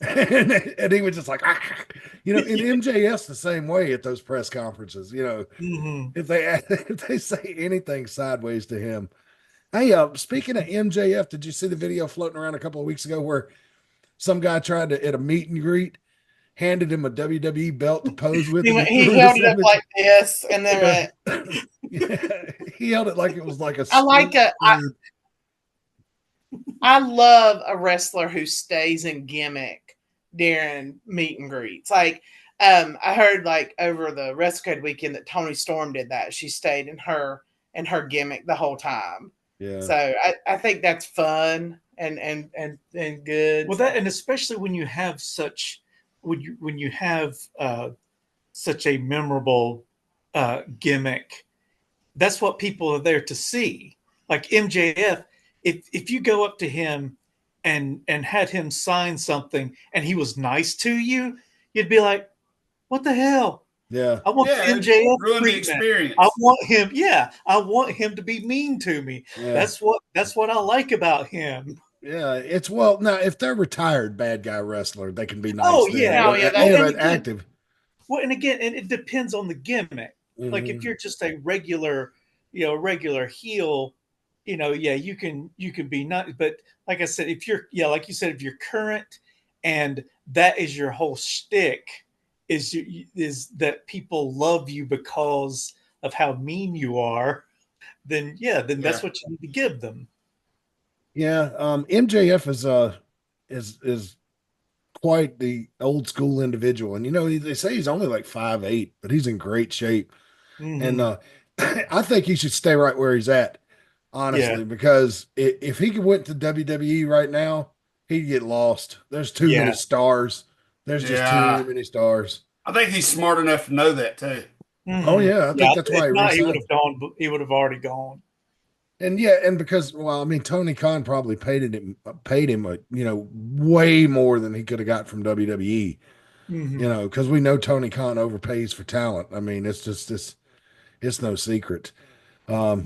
and he was just like, and MJF's the same way at those press conferences, if they say anything sideways to him. Hey, speaking of MJF, did you see the video floating around a couple of weeks ago where some guy tried to, at a meet and greet, handed him a WWE belt to pose with? He held it up like this, and then he held it like it was like a. I love a wrestler who stays in gimmick during meet and greets. Like, I heard like over the WrestleCade weekend that Toni Storm did that. She stayed in her gimmick the whole time. Yeah. So I think that's fun and good. Well, and especially when you have such such a memorable gimmick, that's what people are there to see. Like MJF, if you go up to him and had him sign something and he was nice to you, you'd be like, "What the hell?" Yeah, I want MJF ruin the experience. I want him to be mean to me. Yeah. That's what I like about him. Yeah, now if they're retired bad guy wrestler, they can be nice. Oh yeah, active. Well, and it depends on the gimmick. Mm-hmm. Like if you're just a regular heel, you can be nice. But like I said, if you're if you're current and that is your whole shtick, is that people love you because of how mean you are, then that's what you need to give them. Yeah, MJF is quite the old school individual, and they say he's only like 5'8", but he's in great shape, and I think he should stay right where he's at, honestly, because if he went to WWE right now, he'd get lost. There's too many stars. There's just too many stars. I think he's smart enough to know that too. Mm-hmm. Oh yeah, I think that's why he would have gone. He would have already gone. And because Tony Khan probably paid him, way more than he could have got from WWE. Mm-hmm. Because we know Tony Khan overpays for talent. I mean, it's just it's no secret. But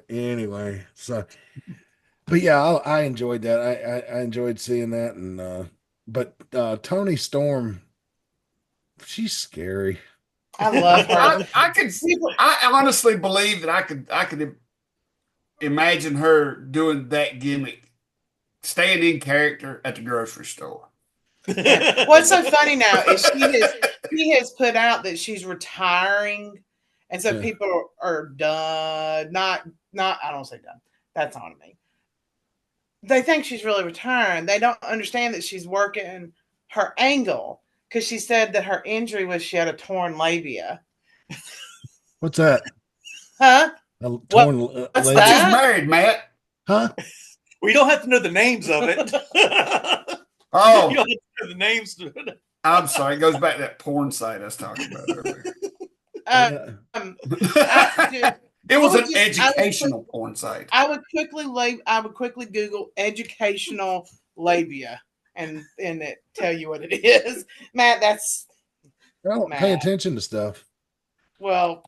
anyway, but yeah, I enjoyed that. I enjoyed seeing that, and but Toni Storm, she's scary. I love her. I honestly believe that I could imagine her doing that gimmick, staying in character at the grocery store. What's so funny now is she has put out that she's retiring, and so people are done. Not I don't say done. That's on me. They think she's really retiring. They don't understand that she's working her angle. Because she said that her injury was she had a torn labia. What's that? Huh? A torn labia? She's married, Matt. Huh? We don't have to know the names of it. Oh. You don't have to know the names to it. I'm sorry. It goes back to that porn site I was talking about earlier. It was an educational porn site. I would quickly Google educational labia. And it tell you what it is, Matt. I don't pay attention to stuff. Well,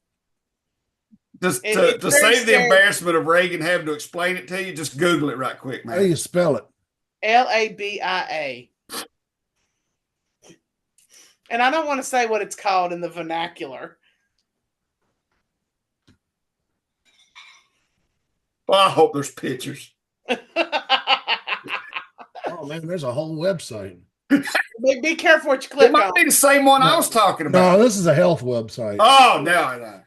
to save the embarrassment of Reagan having to explain it to you, just Google it right quick, man. How do you spell it? LABIA. And I don't want to say what it's called in the vernacular. Well, I hope there's pictures. Oh man, there's a whole website. Be careful what you click on. It might be the same one I was talking about. No, this is a health website. Oh, no.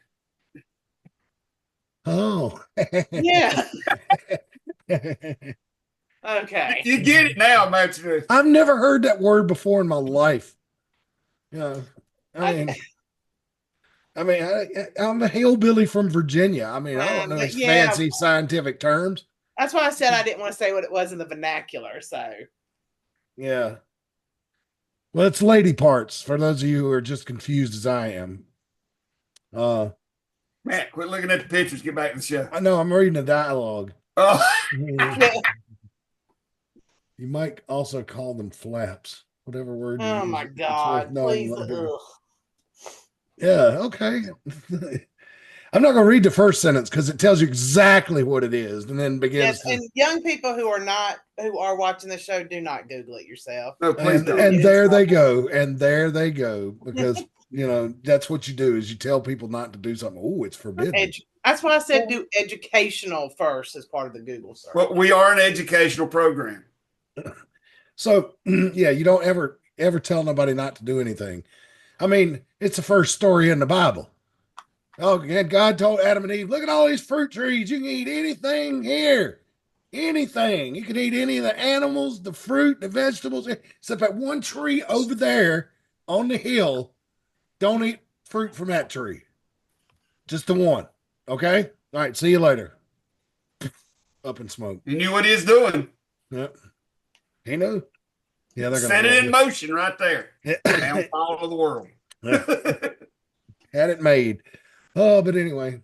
Oh. Yeah. Okay. You get it now, Matthew. I've never heard that word before in my life. Yeah. I mean, I'm a hillbilly from Virginia. I mean, I don't know these yeah. fancy scientific terms. That's why I said I didn't want to say what it was in the vernacular. So, yeah. Well, it's lady parts for those of you who are just confused as I am. Matt, quit looking at the pictures. Get back to the show. I know I'm reading a dialogue. Oh, You might also call them flaps, whatever word. oh my God! Please. Yeah. Okay. I'm not going to read the first sentence because it tells you exactly what it is, and then begins. Yes, and young people who are watching the show, do not Google it yourself. No, please and, don't. and there they go, because that's what you do is you tell people not to do something. Oh, it's forbidden. That's why I said do educational first as part of the Google search. Well, we are an educational program. So yeah, you don't ever tell nobody not to do anything. I mean, it's the first story in the Bible. Oh, and God told Adam and Eve, look at all these fruit trees. You can eat anything here. Anything. You can eat any of the animals, the fruit, the vegetables, except that one tree over there on the hill. Don't eat fruit from that tree. Just the one. Okay? All right, see you later. Up in smoke. He knew what he was doing. Yep. He knew. Yeah, they're set it in motion right there. Downfall of the world. Had it made. Oh, but anyway.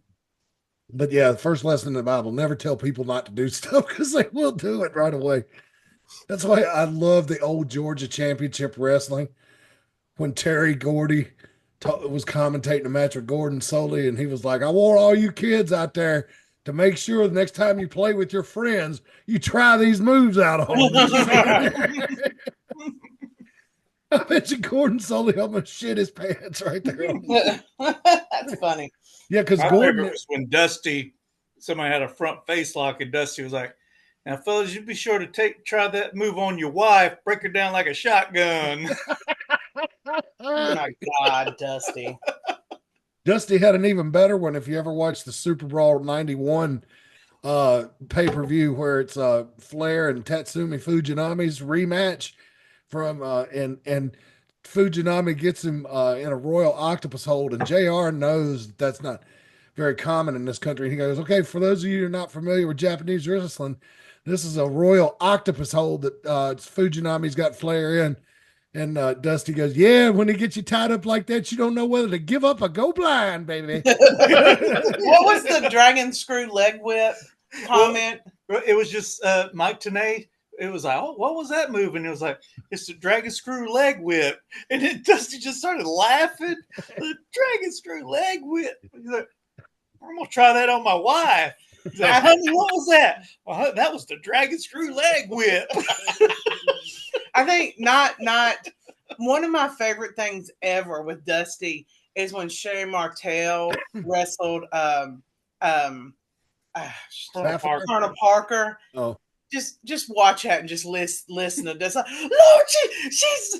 But yeah, the first lesson in the Bible, never tell people not to do stuff because they will do it right away. That's why I love the old Georgia Championship Wrestling. When Terry Gordy was commentating a match with Gordon Soley, and he was like, I want all you kids out there to make sure the next time you play with your friends, you try these moves out on them. I bet you Gordon Soley almost shit his pants right there. That's funny. Yeah, because Gordon. It was when somebody had a front face lock, and Dusty was like, now, fellas, you be sure to try that move on your wife, break her down like a shotgun. Oh, my God, Dusty. Dusty had an even better one if you ever watched the Super Brawl 91 pay-per-view where it's Flair and Tatsumi Fujinami's rematch from and Fujinami gets him in a royal octopus hold, and JR knows that's not very common in this country. He goes, okay, for those of you who are not familiar with Japanese wrestling, this is a royal octopus hold that Fujinami's got Flair in. And Dusty goes, yeah, when he gets you tied up like that, you don't know whether to give up or go blind, baby. What was the dragon screw leg whip comment? Well, it was just Mike Tenay. It was like, oh, what was that move? And it was like, it's the dragon screw leg whip. And then Dusty just started laughing. The dragon screw leg whip. He's like, I'm going to try that on my wife. He's like, honey, what was that? Well, that was the dragon screw leg whip. I think not one of my favorite things ever with Dusty is when Sherry Martel wrestled Colonel Parker. Oh. Just watch that and just listen to this. Like, Lord, she's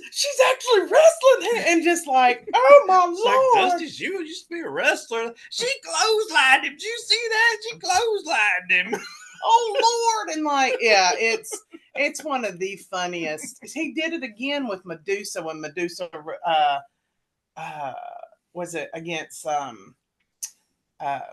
actually wrestling him, and just like, oh my Lord, like, Dusty, she used to be a wrestler. She clotheslined him. Did you see that? She clotheslined him. Oh Lord, and like, yeah, it's one of the funniest. He did it again with Medusa when Medusa was it against the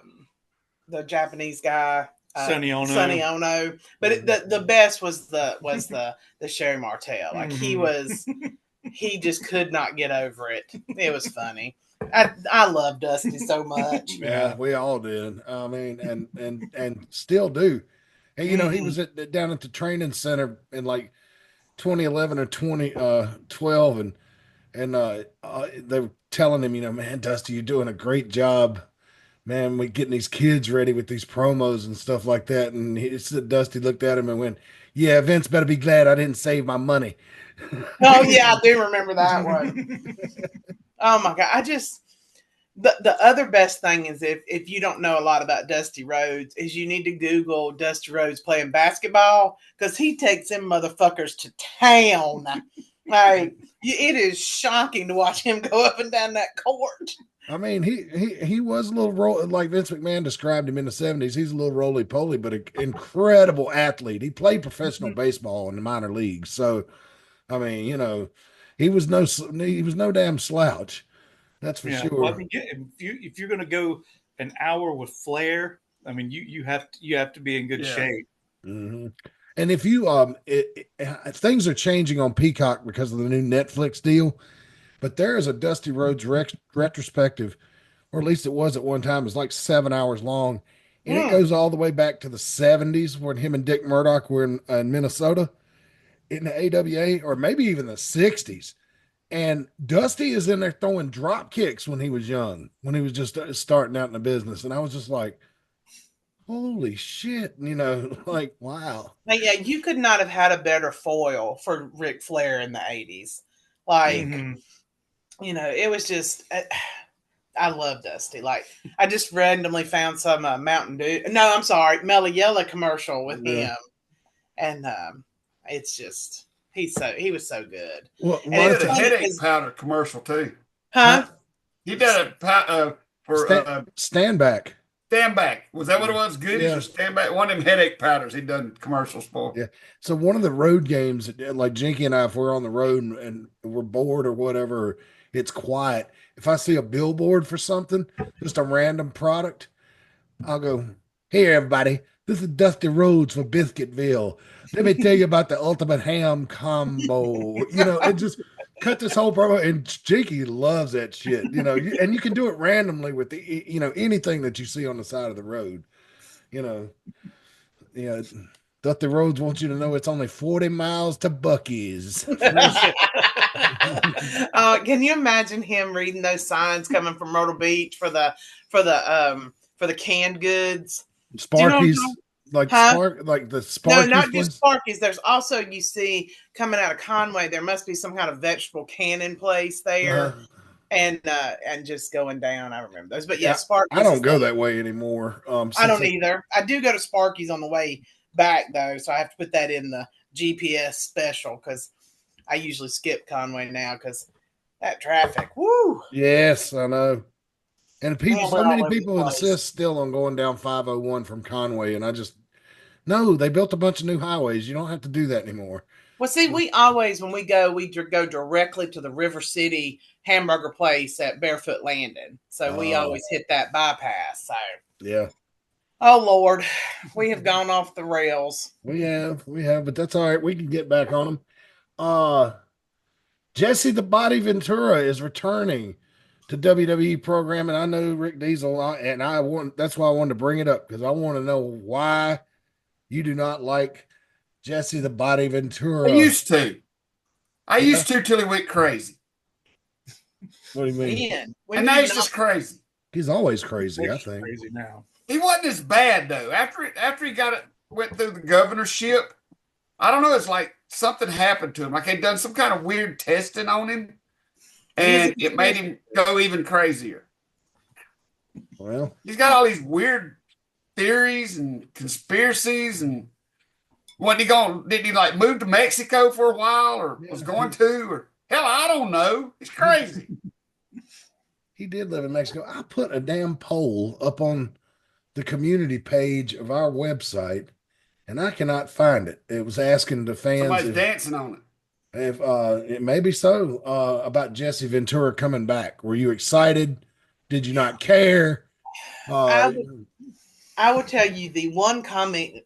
Japanese guy. Sonny Ono, but the best was the Sherry Martel. Like he just could not get over it. It was funny. I love Dusty so much. Yeah, we all did. I mean, and still do. And you know, he was down at the training center in like 2011 or 2012, and they were telling him, you know, man, Dusty, you're doing a great job. Man, we getting these kids ready with these promos and stuff like that. And Dusty looked at him and went, yeah, Vince better be glad I didn't save my money. Oh, yeah, I do remember that one. Oh, my God. The other best thing is if you don't know a lot about Dusty Rhodes is you need to Google Dusty Rhodes playing basketball because he takes them motherfuckers to town. Like, it is shocking to watch him go up and down that court. I mean, he was a little like Vince McMahon described him in the 70s. He's a little roly poly, but an incredible athlete. He played professional baseball in the minor leagues. So, I mean, he was no damn slouch. That's for Yeah. Well, I sure. mean, if you're going to go an hour with Flair, I mean, you have to be in good shape. Mm-hmm. And if you things are changing on Peacock because of the new Netflix deal, but there is a Dusty Rhodes retrospective, or at least it was at one time. It's like 7 hours long, and it goes all the way back to the 70s when him and Dick Murdoch were in Minnesota in the AWA, or maybe even the 60s. And Dusty is in there throwing drop kicks when he was young, when he was just starting out in the business. And I was just like, holy shit, like, wow. But yeah, you could not have had a better foil for Ric Flair in the 80s. Like, it was just, I love Dusty. Like, I just randomly found some Mountain Dew. No, I'm sorry, Mellow Yellow commercial with him. And it's just, he was so good. Well, he did a headache powder commercial too. Huh? He did a for Stand Back. Stand Back. Was that what it was? Goodies or Stand Back? One of them headache powders he done commercials for. Yeah. So one of the road games, like Jinky and I, if we're on the road and we're bored or whatever, it's quiet. If I see a billboard for something, just a random product, I'll go, "Here, everybody. This is Dusty Rhodes for Biscuitville. Let me tell you about the ultimate ham combo." And just cut this whole promo. And Jinky loves that shit. And you can do it randomly with anything that you see on the side of the road. Dusty Rhodes wants you to know it's only 40 miles to Buc-ee's. Can you imagine him reading those signs coming from Myrtle Beach for the canned goods? Sparky's, like the Sparky's. No, not just Sparky's. There's also, you see, coming out of Conway, there must be some kind of vegetable canning place there. And just going down. I remember those. But yeah, Sparky's. I don't go that way anymore. I don't either. I do go to Sparky's on the way back though, so I have to put that in the GPS special because I usually skip Conway now because that traffic. Woo! Yes, I know. And so many people insist still on going down 501 from Conway, and I just they built a bunch of new highways. You don't have to do that anymore. Well, see, we always, when we go directly to the River City hamburger place at Barefoot Landing. So we always hit that bypass. So yeah. Oh Lord, we have gone off the rails. We have, but that's all right. We can get back on them. Jesse the Body Ventura is returning to WWE program, and I know Rick Diesel, and that's why I wanted to bring it up because I want to know why you do not like Jesse the Body Ventura. I used to till he went crazy. What do you mean? And now he's just crazy. He's always crazy, I think. Crazy now. He wasn't as bad though. After he went through the governorship, I don't know. It's like something happened to him. Like they'd done some kind of weird testing on him, and it made him go even crazier. Well, he's got all these weird theories and conspiracies, and didn't he like move to Mexico for a while, or was going to, or hell, I don't know. He's crazy. He did live in Mexico. I put a damn poll up on the community page of our website, and I cannot find it. It was asking the fans. Somebody's dancing on it. If it may be so, about Jesse Ventura coming back. Were you excited? Did you not care? I would tell you the one commentating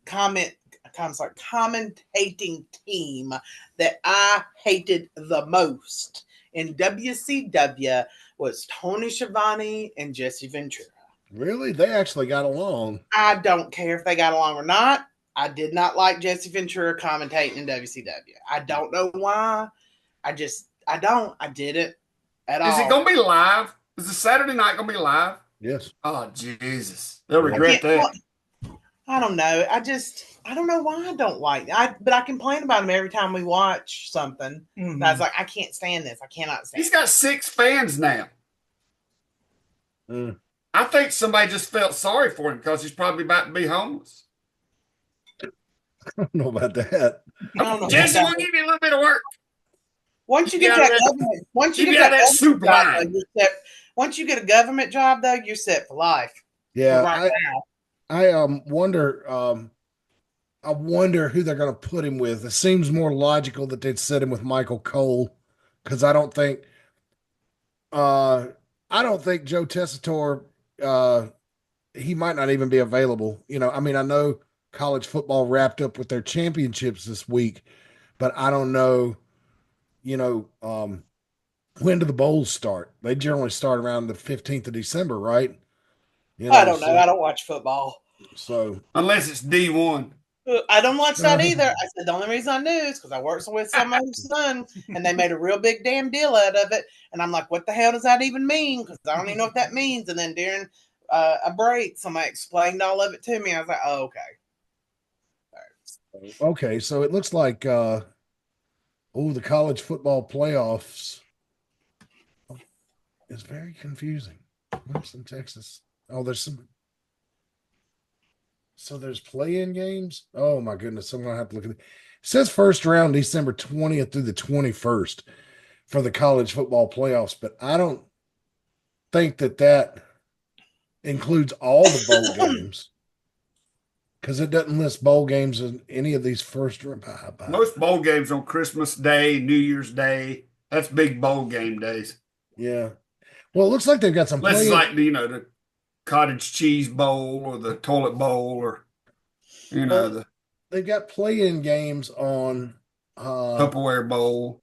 team that I hated the most in WCW was Tony Schiavone and Jesse Ventura. Really? They actually got along. I don't care if they got along or not. I did not like Jesse Ventura commentating in WCW. I don't know why. I don't. I didn't at all. Is it going to be live? Is the Saturday night going to be live? Yes. Oh, Jesus. They'll regret that. I don't know. I don't know why I don't like it. But I complain about him every time we watch something. Mm-hmm. I was like, I can't stand this. I cannot stand He's got 6 fans now. I think somebody just felt sorry for him because he's probably about to be homeless. I don't know about that. Jesse, we'll give you a little bit of work. Once you Keep get me out that of that- government, once you keep get me that out of that soup government job, line. though, you're set. Once you get a government job, though, you're set for life. Yeah, Right now. I wonder I wonder who they're going to put him with. It seems more logical that they'd set him with Michael Cole, because uh I don't think Joe Tessitore he might not even be available. I mean, I know college football wrapped up with their championships this week, but I don't know, you know, when do the bowls start? They generally start around the 15th of December, right? I don't know. I don't watch football. So Unless it's D1. I don't watch that either. I said the only reason I knew is because I worked with somebody's son, and they made a real big damn deal out of it. And I'm like, what the hell does that even mean? Because I don't even know what that means. And then during a break, somebody explained all of it to me. I was like, oh, okay. okay, so it looks like the college football playoffs is very confusing. Winston, Texas. Oh, there's play-in games. Oh my goodness, I'm gonna have to look at it. It says first round December 20th through the 21st for the college football playoffs, but I don't think that includes all the bowl games, because it doesn't list bowl games in any of these first. Most bowl games on Christmas Day, New Year's Day. That's big bowl game days. Yeah. Well, it looks like they've got some Unless it's play-in. like the cottage cheese bowl or the toilet bowl or They've got play-in games on Tupperware bowl.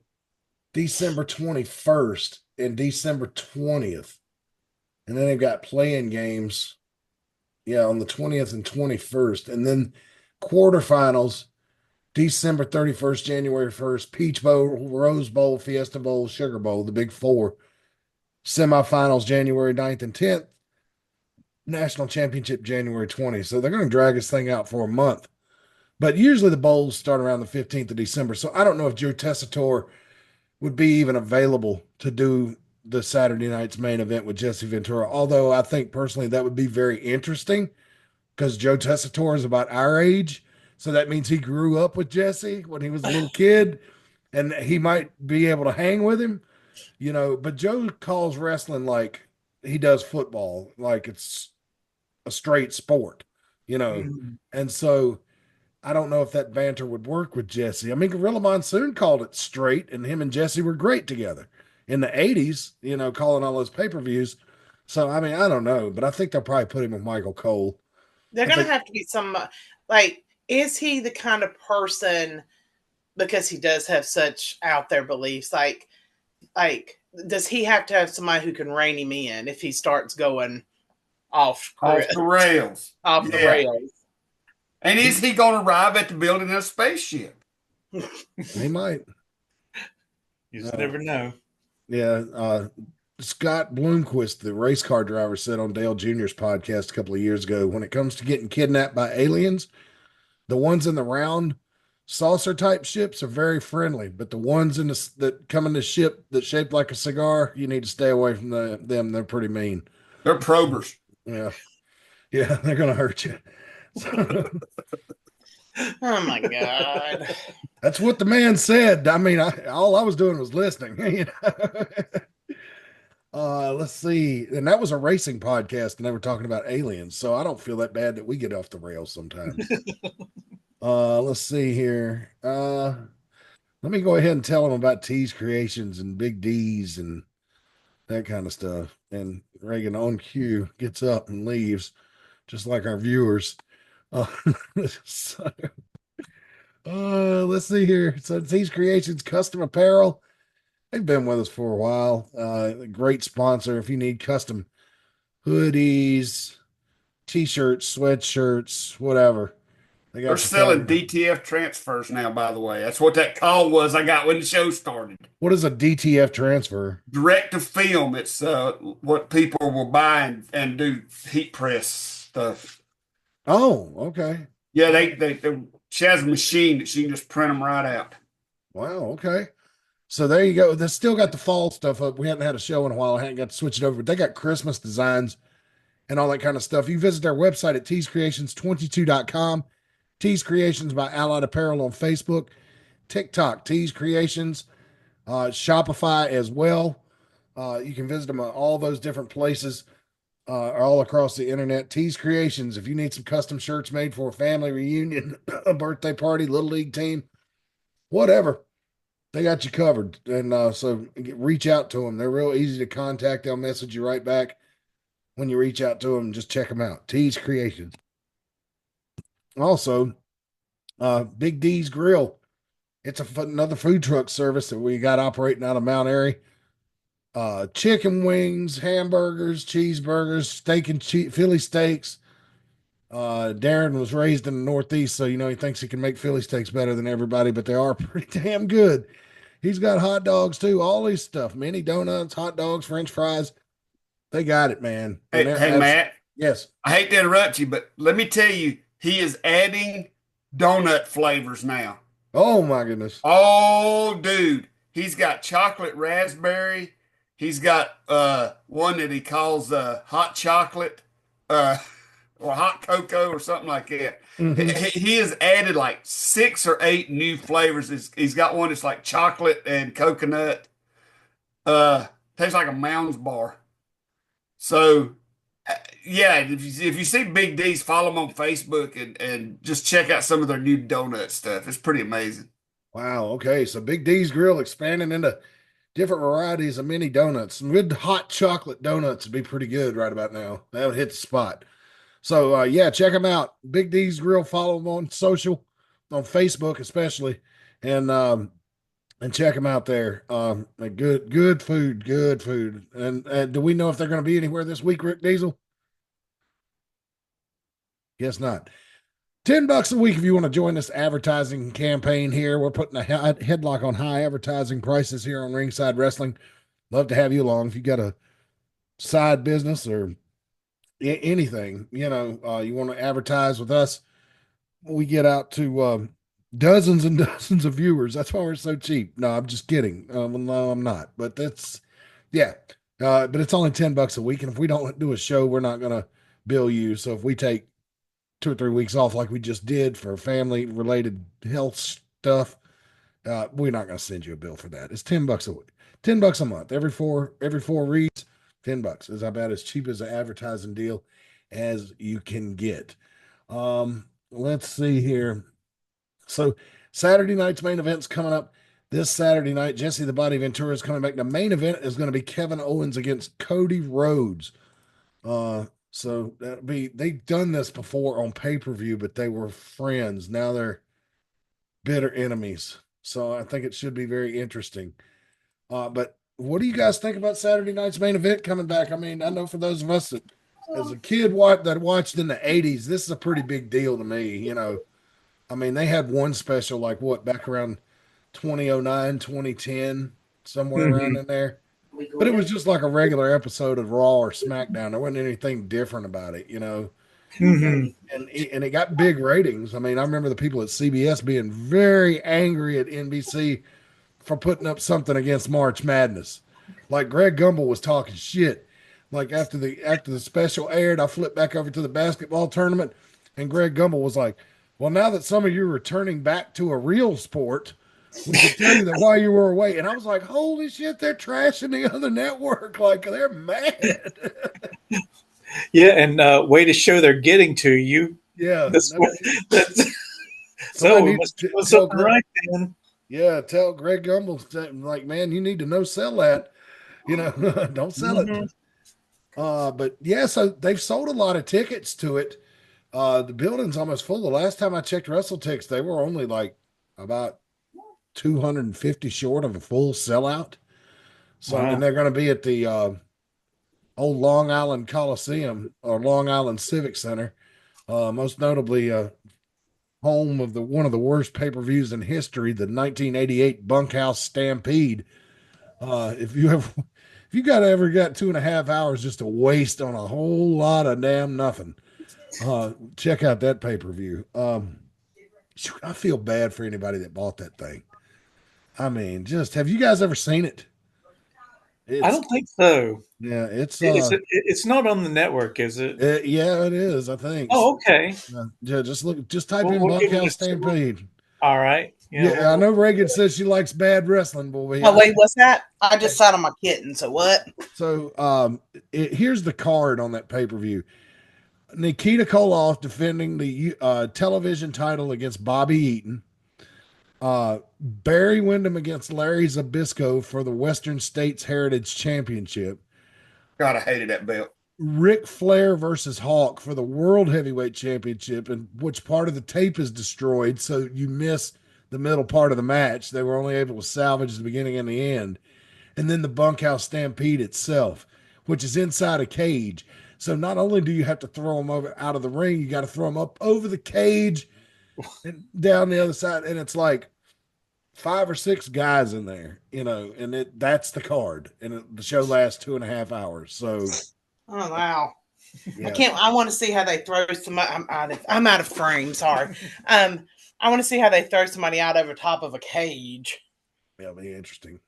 December 21st and December 20th. And then they've got play-in games, on the 20th and 21st. And then quarterfinals, December 31st, January 1st, Peach Bowl, Rose Bowl, Fiesta Bowl, Sugar Bowl, the big four. Semifinals, January 9th and 10th. National Championship, January 20th. So they're going to drag this thing out for a month. But usually the bowls start around the 15th of December. So I don't know if Joe Tessitore would be even available to do the Saturday night's main event with Jesse Ventura. Although I think personally that would be very interesting, because Joe Tessitore is about our age. So that means he grew up with Jesse when he was a little kid, and he might be able to hang with him, but Joe calls wrestling like he does football, like it's a straight sport, and so I don't know if that banter would work with Jesse. I mean, Gorilla Monsoon called it straight, and him and Jesse were great together in the 80s, calling all those pay-per-views. So, I mean, I don't know, but I think they'll probably put him with Michael Cole. They're going to have to be some, is he the kind of person, because he does have such out there beliefs, like, does he have to have somebody who can rein him in if he starts going off the rails? Off the rails. And is he going to arrive at the building in a spaceship? He might. You just never know. Yeah. Scott Bloomquist, the race car driver, said on Dale Jr.'s podcast a couple of years ago, when it comes to getting kidnapped by aliens, the ones in the round saucer type ships are very friendly, but the ones that come in the ship that's shaped like a cigar, you need to stay away from them. They're pretty mean. They're probers. Yeah, they're gonna hurt you. Oh my God. That's what the man said. I mean, all I was doing was listening. Let's see. And that was a racing podcast, and they were talking about aliens. So I don't feel that bad that we get off the rails sometimes. Let's see here. Let me go ahead and tell them about T's Creations and Big D's and that kind of stuff. And Reagan on cue gets up and leaves, just like our viewers. Let's see here. So T's Creations Custom Apparel. They've been with us for a while. A great sponsor. If you need custom hoodies, t-shirts, sweatshirts, whatever. They're selling DTF transfers now, by the way. That's what that call was I got when the show started. What is a DTF transfer? Direct to film. It's what people will buy and do heat press stuff. Oh, okay. Yeah, she has a machine that she can just print them right out. Wow, okay. So there you go. They still got the fall stuff up. We hadn't had a show in a while. I hadn't got to switch it over, but they got Christmas designs and all that kind of stuff. You visit their website at teescreations22.com. Tees Creations by Allied Apparel on Facebook, TikTok, Tees Creations, Shopify as well. You can visit them at all those different places all across the internet. Tees Creations, if you need some custom shirts made for a family reunion, a birthday party, little league team, whatever, they got you covered. And so reach out to them. They're real easy to contact. They'll message you right back when you reach out to them. Just check them out. Tees Creations. Also, Big D's Grill. It's another food truck service that we got operating out of Mount Airy. Chicken wings, hamburgers, cheeseburgers, steak and Philly steaks. Darren was raised in the Northeast, so he thinks he can make Philly steaks better than everybody, but they are pretty damn good. He's got hot dogs too, all these stuff, mini donuts, hot dogs, French fries. They got it, man. Hey, Matt. Yes. I hate to interrupt you, but let me tell you, he is adding donut flavors now. Oh my goodness. Oh, dude. He's got chocolate raspberry. He's got one that he calls hot chocolate or hot cocoa or something like that. Mm-hmm. He has added like 6 or 8 new flavors. He's got one that's like chocolate and coconut. Tastes like a Mounds bar. So, yeah, if you see Big D's, follow them on Facebook and just check out some of their new donut stuff. It's pretty amazing. Wow. Okay. So Big D's Grill expanding into different varieties of mini donuts. Some good hot chocolate donuts would be pretty good right about now. That would hit the spot. So, yeah, check them out. Big D's Grill. Follow them on social, on Facebook especially, and check them out there. Good food, good food. And do we know if they're going to be anywhere this week, Rick Diesel? Guess not. $10 a week if you want to join this advertising campaign here. We're putting a headlock on high advertising prices here on Ringside Wrestling. Love to have you along. If you got a side business or anything, you want to advertise with us, we get out to dozens and dozens of viewers. That's why we're so cheap. No, I'm just kidding. No, I'm not. But that's, yeah. But it's only $10 a week. And if we don't do a show, we're not going to bill you. So if we take 2 or 3 weeks off like we just did for family related health stuff, we're not going to send you a bill for that. It's $10 a week, $10 a month, every four reads, $10 is about as cheap as an advertising deal as you can get. Let's see here. So Saturday night's main event's coming up this Saturday night. Jesse the Body Ventura is coming back. The main event is going to be Kevin Owens against Cody Rhodes. So they've done this before on pay-per-view, but they were friends. Now they're bitter enemies. So I think it should be very interesting. But what do you guys think about Saturday night's main event coming back? I mean, I know for those of us that as a kid that watched in the 80s, this is a pretty big deal to me. I mean, they had one special back around 2009, 2010, somewhere around in there. But it was just like a regular episode of Raw or SmackDown. There wasn't anything different about it, And it got big ratings. I mean, I remember the people at CBS being very angry at NBC for putting up something against March Madness. Like Greg Gumbel was talking shit. Like after the special aired, I flipped back over to the basketball tournament, and Greg Gumbel was like, "Well, now that some of you are returning back to a real sport, we can tell you that while you were away." And I was like, holy shit, they're trashing the other network. Like, they're mad. Yeah, and way to show they're getting to you. Yeah. So we must do something right then. Yeah, tell Greg Gumbel, like, man, you need to no sell that. Don't sell it. But yeah, so they've sold a lot of tickets to it. The building's almost full. The last time I checked WrestleTix, they were only like about 250 short of a full sellout. So, wow. And they're going to be at the old Long Island Coliseum or Long Island Civic Center, most notably home of one of the worst pay-per-views in history, the 1988 Bunkhouse Stampede. If you ever got 2.5 hours just to waste on a whole lot of damn nothing, check out that pay-per-view. I feel bad for anybody that bought that thing. I mean, have you guys ever seen it? I don't think so. Yeah, it's not on the network, is it? Yeah, it is, I think. Oh, okay. Yeah, just type in Bunkhouse Stampede. All right. Yeah, I know Reagan says she likes bad wrestling, boy. Oh wait, what's that? I just sat on my kitten. So what? So here's the card on that pay-per-view. Nikita Koloff defending the television title against Bobby Eaton. Barry Windham against Larry Zbyszko for the Western States Heritage Championship. God, I hated that belt. Ric Flair versus Hawk for the World Heavyweight Championship, in which part of the tape is destroyed, so you miss the middle part of the match. They were only able to salvage the beginning and the end. And then the Bunkhouse Stampede itself, which is inside a cage. So not only do you have to throw them over out of the ring, you got to throw them up over the cage and down the other side. And it's like 5 or 6 guys in there, and that's the card. And the show lasts 2.5 hours. So, oh wow. Yeah. I want to see how they throw somebody. I'm out of frame. Sorry. I want to see how they throw somebody out over top of a cage. Yeah, be interesting.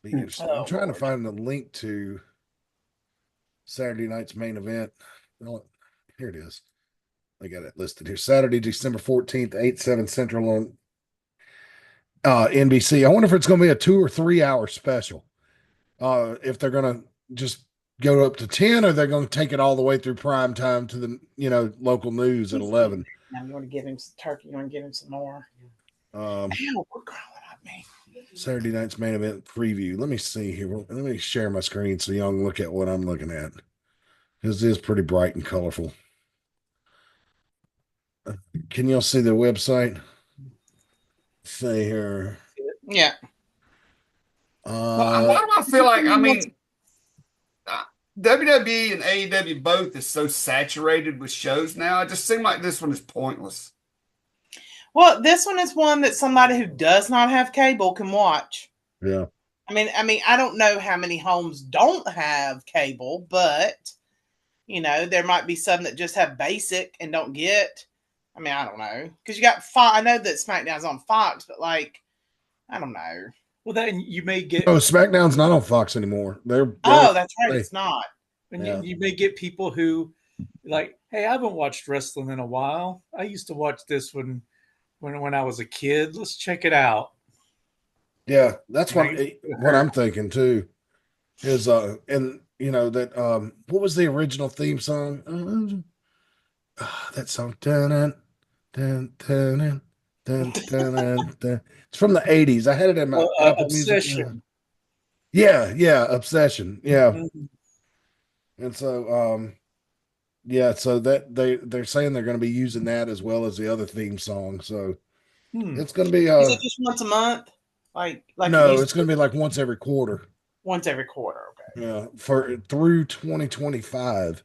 I'm trying to find the link to Saturday night's main event. Oh, here it is. I got it listed here. Saturday, December 14th, 8/7 Central on NBC. I wonder if it's going to be a 2 or 3 hour special. If they're going to just go up to 10, or they're going to take it all the way through prime time to the local news at 11. Now you want to give him some turkey? You want to give him some more? Ow, we're growling at me. Saturday night's main event preview. Let me see here. Let me share my screen so y'all can look at what I'm looking at. This is pretty bright and colorful. Can y'all see the website? See here. Yeah. Why do I feel like, WWE and AEW both is so saturated with shows now? It just seems like this one is pointless. Well, this one is one that somebody who does not have cable can watch. Yeah. I mean, I don't know how many homes don't have cable, but there might be some that just have basic and don't get. I mean, I don't know, because you got Fox. I know that SmackDown's on Fox, but I don't know. Well, then you may get. Oh, SmackDown's not on Fox anymore. That's right. It's not. And you may get people who, like, hey, I haven't watched wrestling in a while. I used to watch this when I was a kid. Let's check it out. Yeah, that's what I'm thinking too. Is and that what was the original theme song? That song. Dun, dun, dun, dun, dun, dun, dun. It's from the 80s. I had it in my Obsession. Music. Yeah, Obsession. Yeah. Mm-hmm. And so so that they're saying they're going to be using that as well as the other theme song. So it's going to be is it just once a month? Like no, it's going to be like once every quarter. Once every quarter, okay. Yeah, through 2025.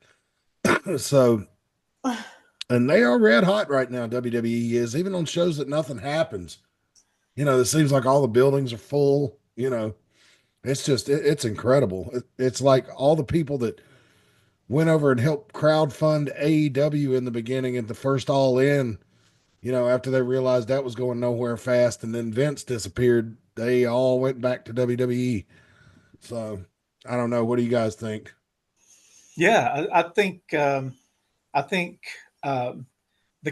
So, and they are red hot right now. WWE is, even on shows that nothing happens. It seems like all the buildings are full. It's just it's incredible. It's like all the people that went over and helped crowdfund AEW in the beginning at the first All In. After they realized that was going nowhere fast, and then Vince disappeared, they all went back to WWE. So I don't know. What do you guys think? Yeah, I think the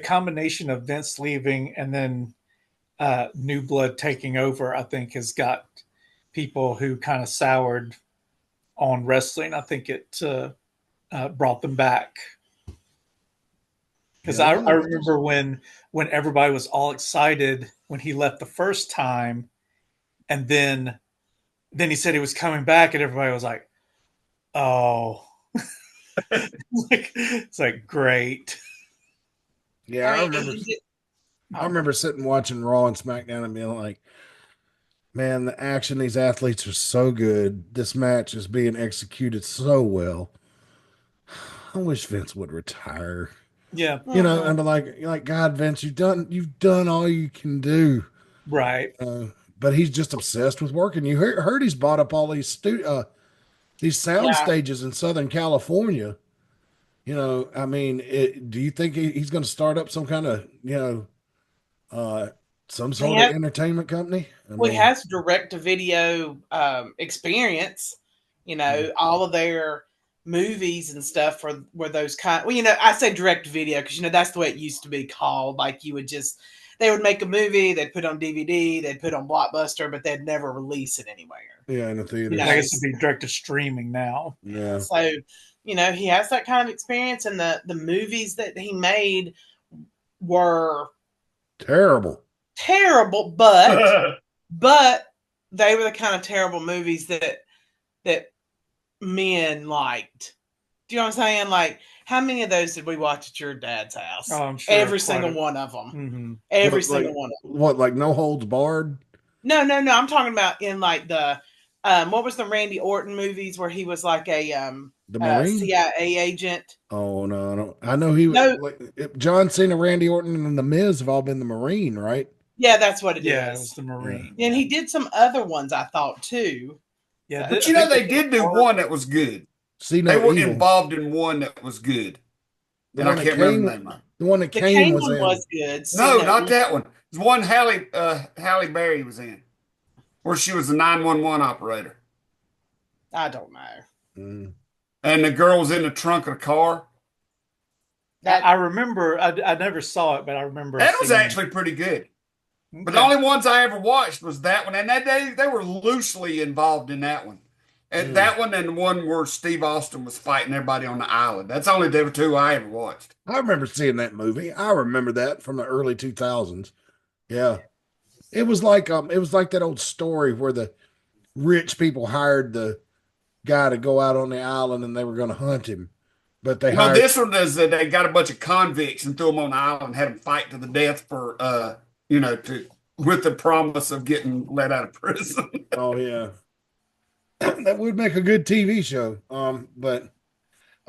combination of Vince leaving and then new blood taking over, I think, has got people who kind of soured on wrestling. I think it brought them back. Because I remember when everybody was all excited when he left the first time, and then he said he was coming back, and everybody was like, "Oh." It's like great. Yeah, I remember sitting watching Raw and SmackDown and being like, man, the action, these athletes are so good. This match is being executed so well. I wish Vince would retire. Yeah. And be like, God, Vince, you've done all you can do. Right. But he's just obsessed with working. You heard he's bought up all these sound stages in Southern California. I mean, do you think he's going to start up some kind of, some sort of entertainment company? He has direct-to-video experience. All of their movies and stuff were those kind. Well, I say direct-to-video because that's the way it used to be called. Like you would just they would make a movie, they'd put it on DVD, they'd put it on Blockbuster, but they'd never release it anywhere. Yeah, in the theater. You know, I guess it'd be direct to streaming now. Yeah. So, you know, he has that kind of experience, and the movies that he made were terrible, but they were the kind of terrible movies that men liked. Do you know what I'm saying? Like, how many of those did we watch at your dad's house? Oh, I'm sure every single one of them. Mm-hmm. Every single one of them. What, like No Holds Barred? No. I'm talking about in like the what was the Randy Orton movies where he was like a the Marine CIA agent? Oh no. I know he was like John Cena, Randy Orton, and the Miz have all been the Marine, right? Yeah, that's what it is. Yeah, it was the Marine. And he did some other ones, I thought, too. Yeah, but you know, they did do one that was good. See, they were involved in one that was good. And I can't remember the name. The one that Kane was good. No, not that one. It was one Halle Berry was in, where she was the 911 operator. I don't know. And the girl was in the trunk of the car. I remember. I never saw it, but I remember that was actually pretty good. Okay. But the only ones I ever watched was that one, and that they were loosely involved in that one. And that one and the one where Steve Austin was fighting everybody on the island. That's only the two I ever watched. I remember seeing that movie. I remember that from the early 2000s. Yeah. It was like that old story where the rich people hired the guy to go out on the island and they were going to hunt him. But they hired this one is they got a bunch of convicts and threw them on the island and had them fight to the death for with the promise of getting let out of prison. Oh yeah. That would make a good TV show. And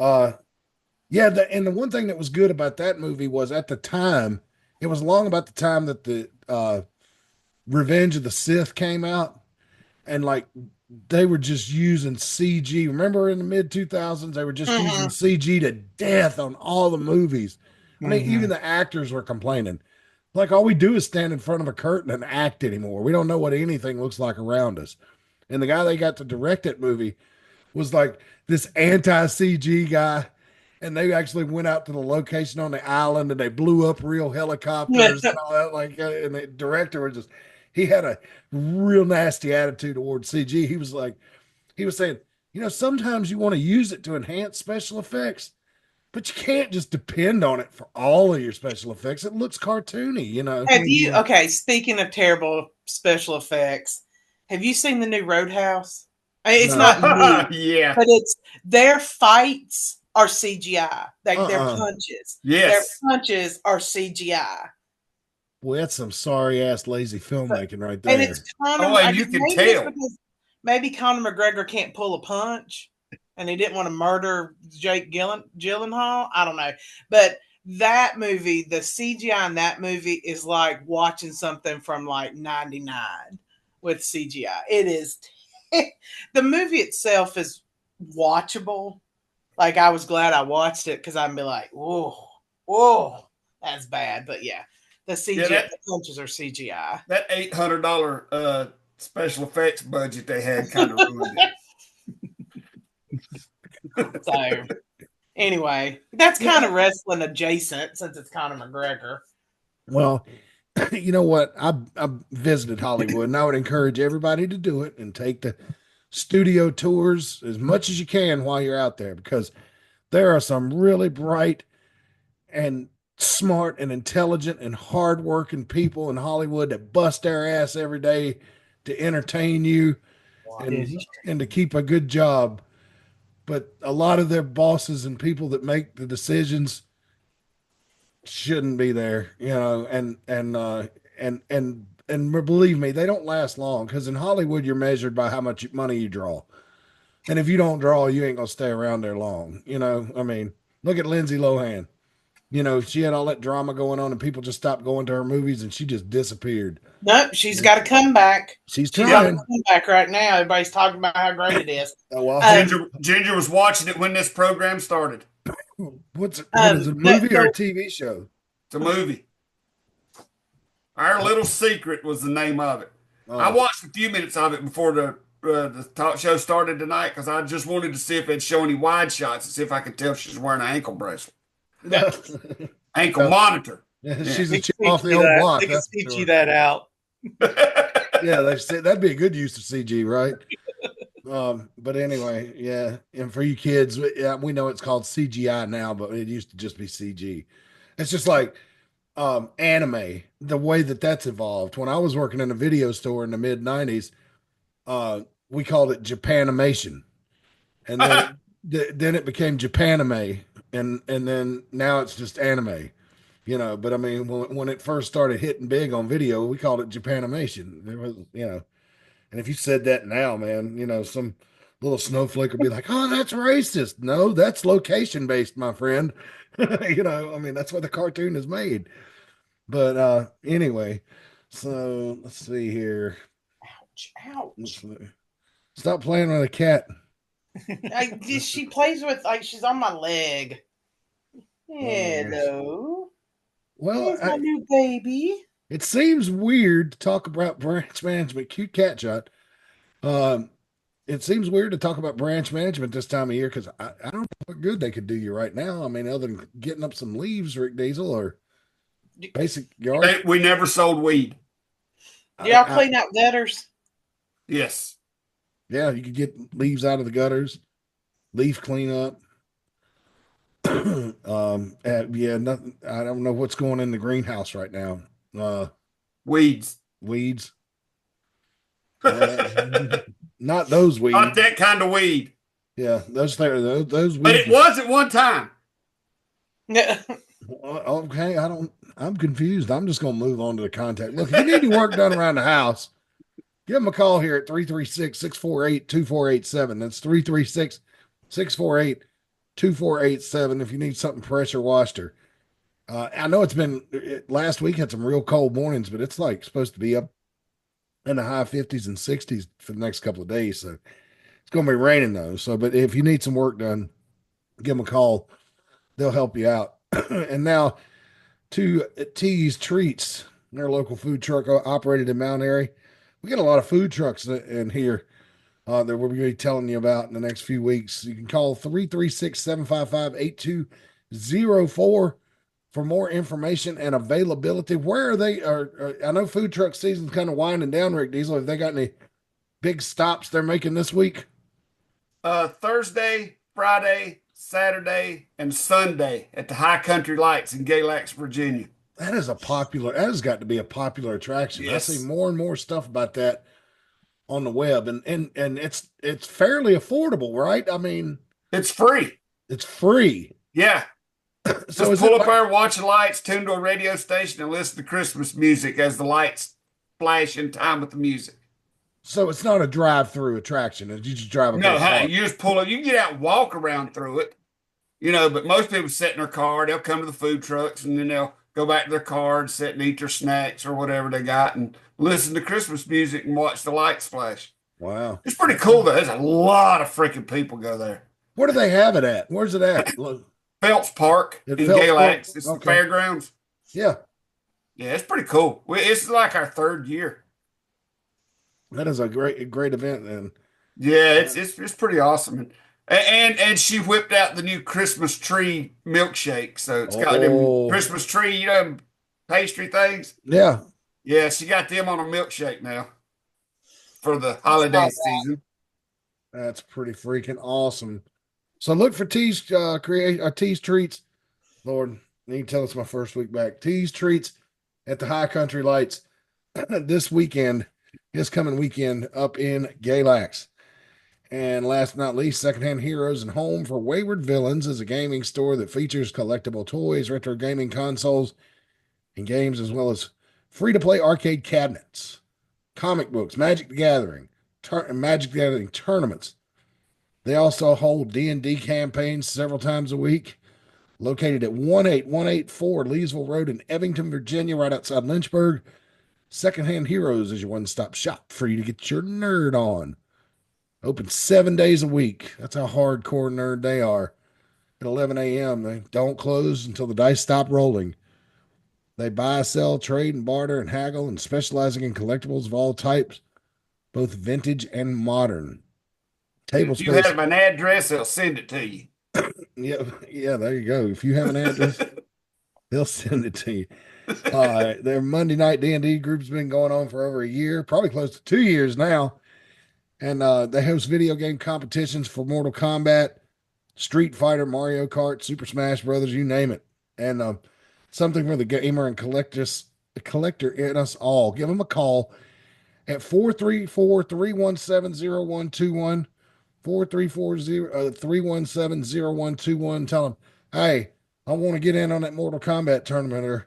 the one thing that was good about that movie was at the time, it was long about the time that the Revenge of the Sith came out, and like they were just using CG. Remember in the mid 2000s, they were just using CG to death on all the movies. I mean, even the actors were complaining. Like all we do is stand in front of a curtain and act anymore. We don't know what anything looks like around us. And the guy they got to direct that movie was like this anti-CG guy. And they actually went out to the location on the island and they blew up real helicopters and all that. Like, and the director was he had a real nasty attitude towards CG. He was saying, sometimes you want to use it to enhance special effects, but you can't just depend on it for all of your special effects. It looks cartoony, Okay, speaking of terrible special effects, have you seen the new Roadhouse? It's not new, yeah, but their fights are CGI. Like their punches. Yes. Their punches are CGI. Well, that's some sorry ass lazy filmmaking right there. And it's and you can tell. Maybe Conor McGregor can't pull a punch and he didn't want to murder Jake Gyllenhaal. I don't know. But that movie, the CGI in that movie is like watching something from like 99 with CGI. It is the movie itself is watchable. Like I was glad I watched it because I'd be like, whoa, that's bad. But yeah, the CGI the punches are CGI. That $800 special effects budget they had kind of ruined it. So anyway, that's kind of wrestling adjacent since it's Conor McGregor. Well, you know what? I visited Hollywood, and I would encourage everybody to do it and take the studio tours as much as you can while you're out there, because there are some really bright and smart and intelligent and hardworking people in Hollywood that bust their ass every day to entertain you and to keep a good job. But a lot of their bosses and people that make the decisions shouldn't be there, and believe me, they don't last long, because in Hollywood you're measured by how much money you draw, and if you don't draw, you ain't gonna stay around there long. I mean, look at Lindsay Lohan. She had all that drama going on and people just stopped going to her movies and she just disappeared. Nope, she's got to come back. She's trying to come back right now. Everybody's talking about how great it is. Oh, well, Ginger was watching it when this program started. What is it, a movie or a TV show? It's a movie. Our Little Secret was the name of it. I watched a few minutes of it before the talk show started tonight because I just wanted to see if it'd show any wide shots and see if I could tell if she's wearing an ankle bracelet. Ankle monitor. Yeah, she's They a can chick off the CG old that. block. They can That's for CG sure. that out. Yeah, they said that'd be a good use of CG, right? But anyway, yeah. And for you kids, we know it's called CGI now, but it used to just be CG. It's just like anime, the way that that's evolved. When I was working in a video store in the mid 90s, we called it Japanimation. And then it became Japanime, and then now it's just anime. But I mean, when it first started hitting big on video, we called it Japanimation. There was, and if you said that now, man, some little snowflake would be like, "Oh, that's racist." No, that's location based, my friend. I mean, that's what the cartoon is made. But anyway, so let's see here. Ouch. Stop playing with a cat. She plays with, like, she's on my leg. Hello. Well, Here's my new baby. It seems weird to talk about branch management. Cute cat shot. It seems weird to talk about branch management this time of year because I don't know what good they could do you right now. I mean, other than getting up some leaves, Rick Diesel, or basic yard. We never sold weed. Do y'all clean out gutters? Yes. Yeah, you could get leaves out of the gutters, leaf cleanup. Yeah, nothing. I don't know what's going in the greenhouse right now. Weeds. Not those weeds. Not that kind of weed. Yeah, those weeds. But it was at one time. Okay, I'm confused. I'm just gonna move on to the contact. Look, if you need your work done around the house, give them a call here at 336-648-2487. That's 336-648-2487 if you need something pressure washed. Or I know last week had some real cold mornings, but it's like supposed to be up in the high 50s and 60s for the next couple of days. So it's going to be raining though. So, but if you need some work done, give them a call. They'll help you out. And now to T's Treats, their local food truck operated in Mount Airy. We got a lot of food trucks in here that we're going to be telling you about in the next few weeks. You can call 336-755-8204 for more information and availability. Where are they? I know food truck season's kind of winding down, Rick Diesel. Have they got any big stops they're making this week? Thursday, Friday, Saturday, and Sunday at the High Country Lights in Galax, Virginia. That has got to be a popular attraction. Yes. I see more and more stuff about that on the web, and it's fairly affordable, right? I mean, it's free. It's free. Yeah. So just pull up there, watch the lights, tune to a radio station, and listen to Christmas music as the lights flash in time with the music. So it's not a drive-through attraction. You just drive No, you just pull up. You can get out and walk around through it, but most people sit in their car. They'll come to the food trucks, and then they'll go back to their car and sit and eat their snacks or whatever they got and listen to Christmas music and watch the lights flash. Wow. It's pretty cool, though. There's a lot of freaking people go there. Where do they have it at? Where's it at? Phelps Park in Galax. It's the fairgrounds. Yeah. Yeah, it's pretty cool. It's like our third year. That is a great event, then. Yeah, it's pretty awesome. And she whipped out the new Christmas tree milkshake. So it's got them Christmas tree, pastry things. Yeah. Yeah, she got them on a milkshake now for the holiday season. That's pretty freaking awesome. So look for T's T's Treats. Lord, you can tell it's my first week back. T's Treats at the High Country Lights this coming weekend up in Galax. And last but not least, Secondhand Heroes and Home for Wayward Villains is a gaming store that features collectible toys, retro gaming consoles, and games, as well as free-to-play arcade cabinets, comic books, Magic the Gathering tournaments. They also hold D&D campaigns several times a week. Located at 18184 Leesville Road in Evington, Virginia, right outside Lynchburg. Secondhand Heroes is your one-stop shop for you to get your nerd on. Open 7 days a week. That's how hardcore nerd they are. At 11 a.m., they don't close until the dice stop rolling. They buy, sell, trade, and barter, and haggle, and specializing in collectibles of all types, both vintage and modern. If you have an address, they'll send it to you. Yeah, there you go. If you have an address, He'll send it to you. Their Monday night D&D group's been going on for over a year, probably close to 2 years now. And they host video game competitions for Mortal Kombat, Street Fighter, Mario Kart, Super Smash Brothers, you name it. And something for the gamer and collector in us all. Give them a call at 434-317-0121, 434-317-0121. Tell them, hey, I want to get in on that Mortal Kombat tournament, or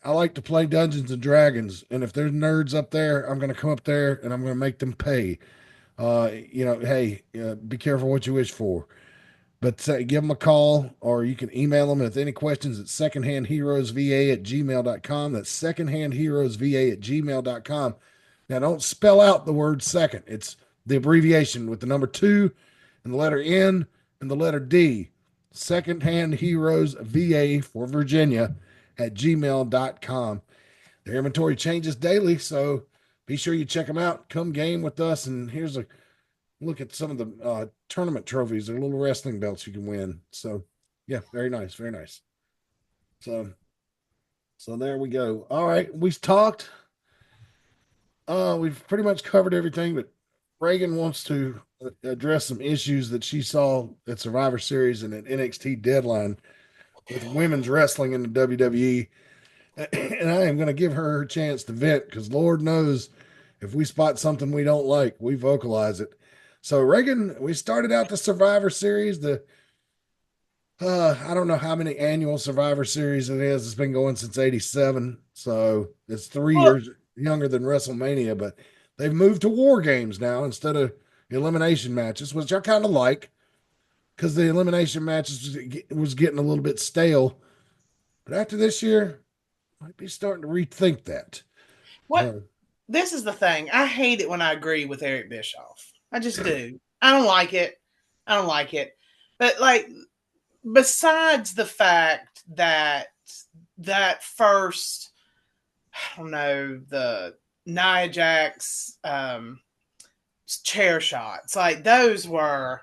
I like to play Dungeons and Dragons, and if there's nerds up there, I'm going to come up there and I'm going to make them pay. Hey, be careful what you wish for. But give them a call, or you can email them with any questions at secondhandheroesva@gmail.com. That's secondhandheroesva@gmail.com. Now, don't spell out the word second. It's the abbreviation with the number 2 and the letter N and the letter D. Secondhandheroesva for Virginia @gmail.com. Their inventory changes daily, so be sure you check them out. Come game with us, and here's a look at some of the tournament trophies. They're little wrestling belts you can win. So, yeah, very nice, very nice. So there we go. All right, we've talked. We've pretty much covered everything, but Reagan wants to address some issues that she saw at Survivor Series and at NXT Deadline with women's wrestling in the WWE. And I am going to give her a chance to vent, because Lord knows if we spot something we don't like, we vocalize it. So, Reagan, we started out the Survivor Series. I don't know how many annual Survivor Series it is. It's been going since '87. So it's 3 years younger than WrestleMania, but they've moved to War Games now instead of elimination matches, which I kind of like, because the elimination matches was getting a little bit stale. But after this year, might be starting to rethink that. This is the thing. I hate it when I agree with Eric Bischoff. I just do. I don't like it. But like, besides the fact that first, I don't know, the Nia Jax chair shots, like those were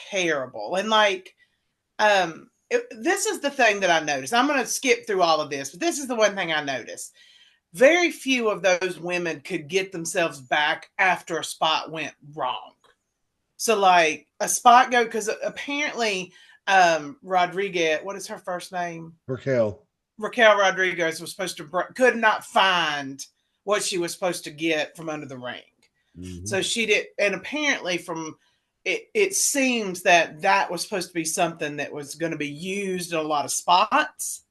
terrible. And like, this is the thing that I noticed. I'm going to skip through all of this, but this is the one thing I noticed. Very few of those women could get themselves back after a spot went wrong. So like a spot go, because apparently Rodriguez, what is her first name? Raquel Rodriguez was supposed to could not find what she was supposed to get from under the ring. Mm-hmm. So she did, and apparently from it seems that was supposed to be something that was going to be used in a lot of spots.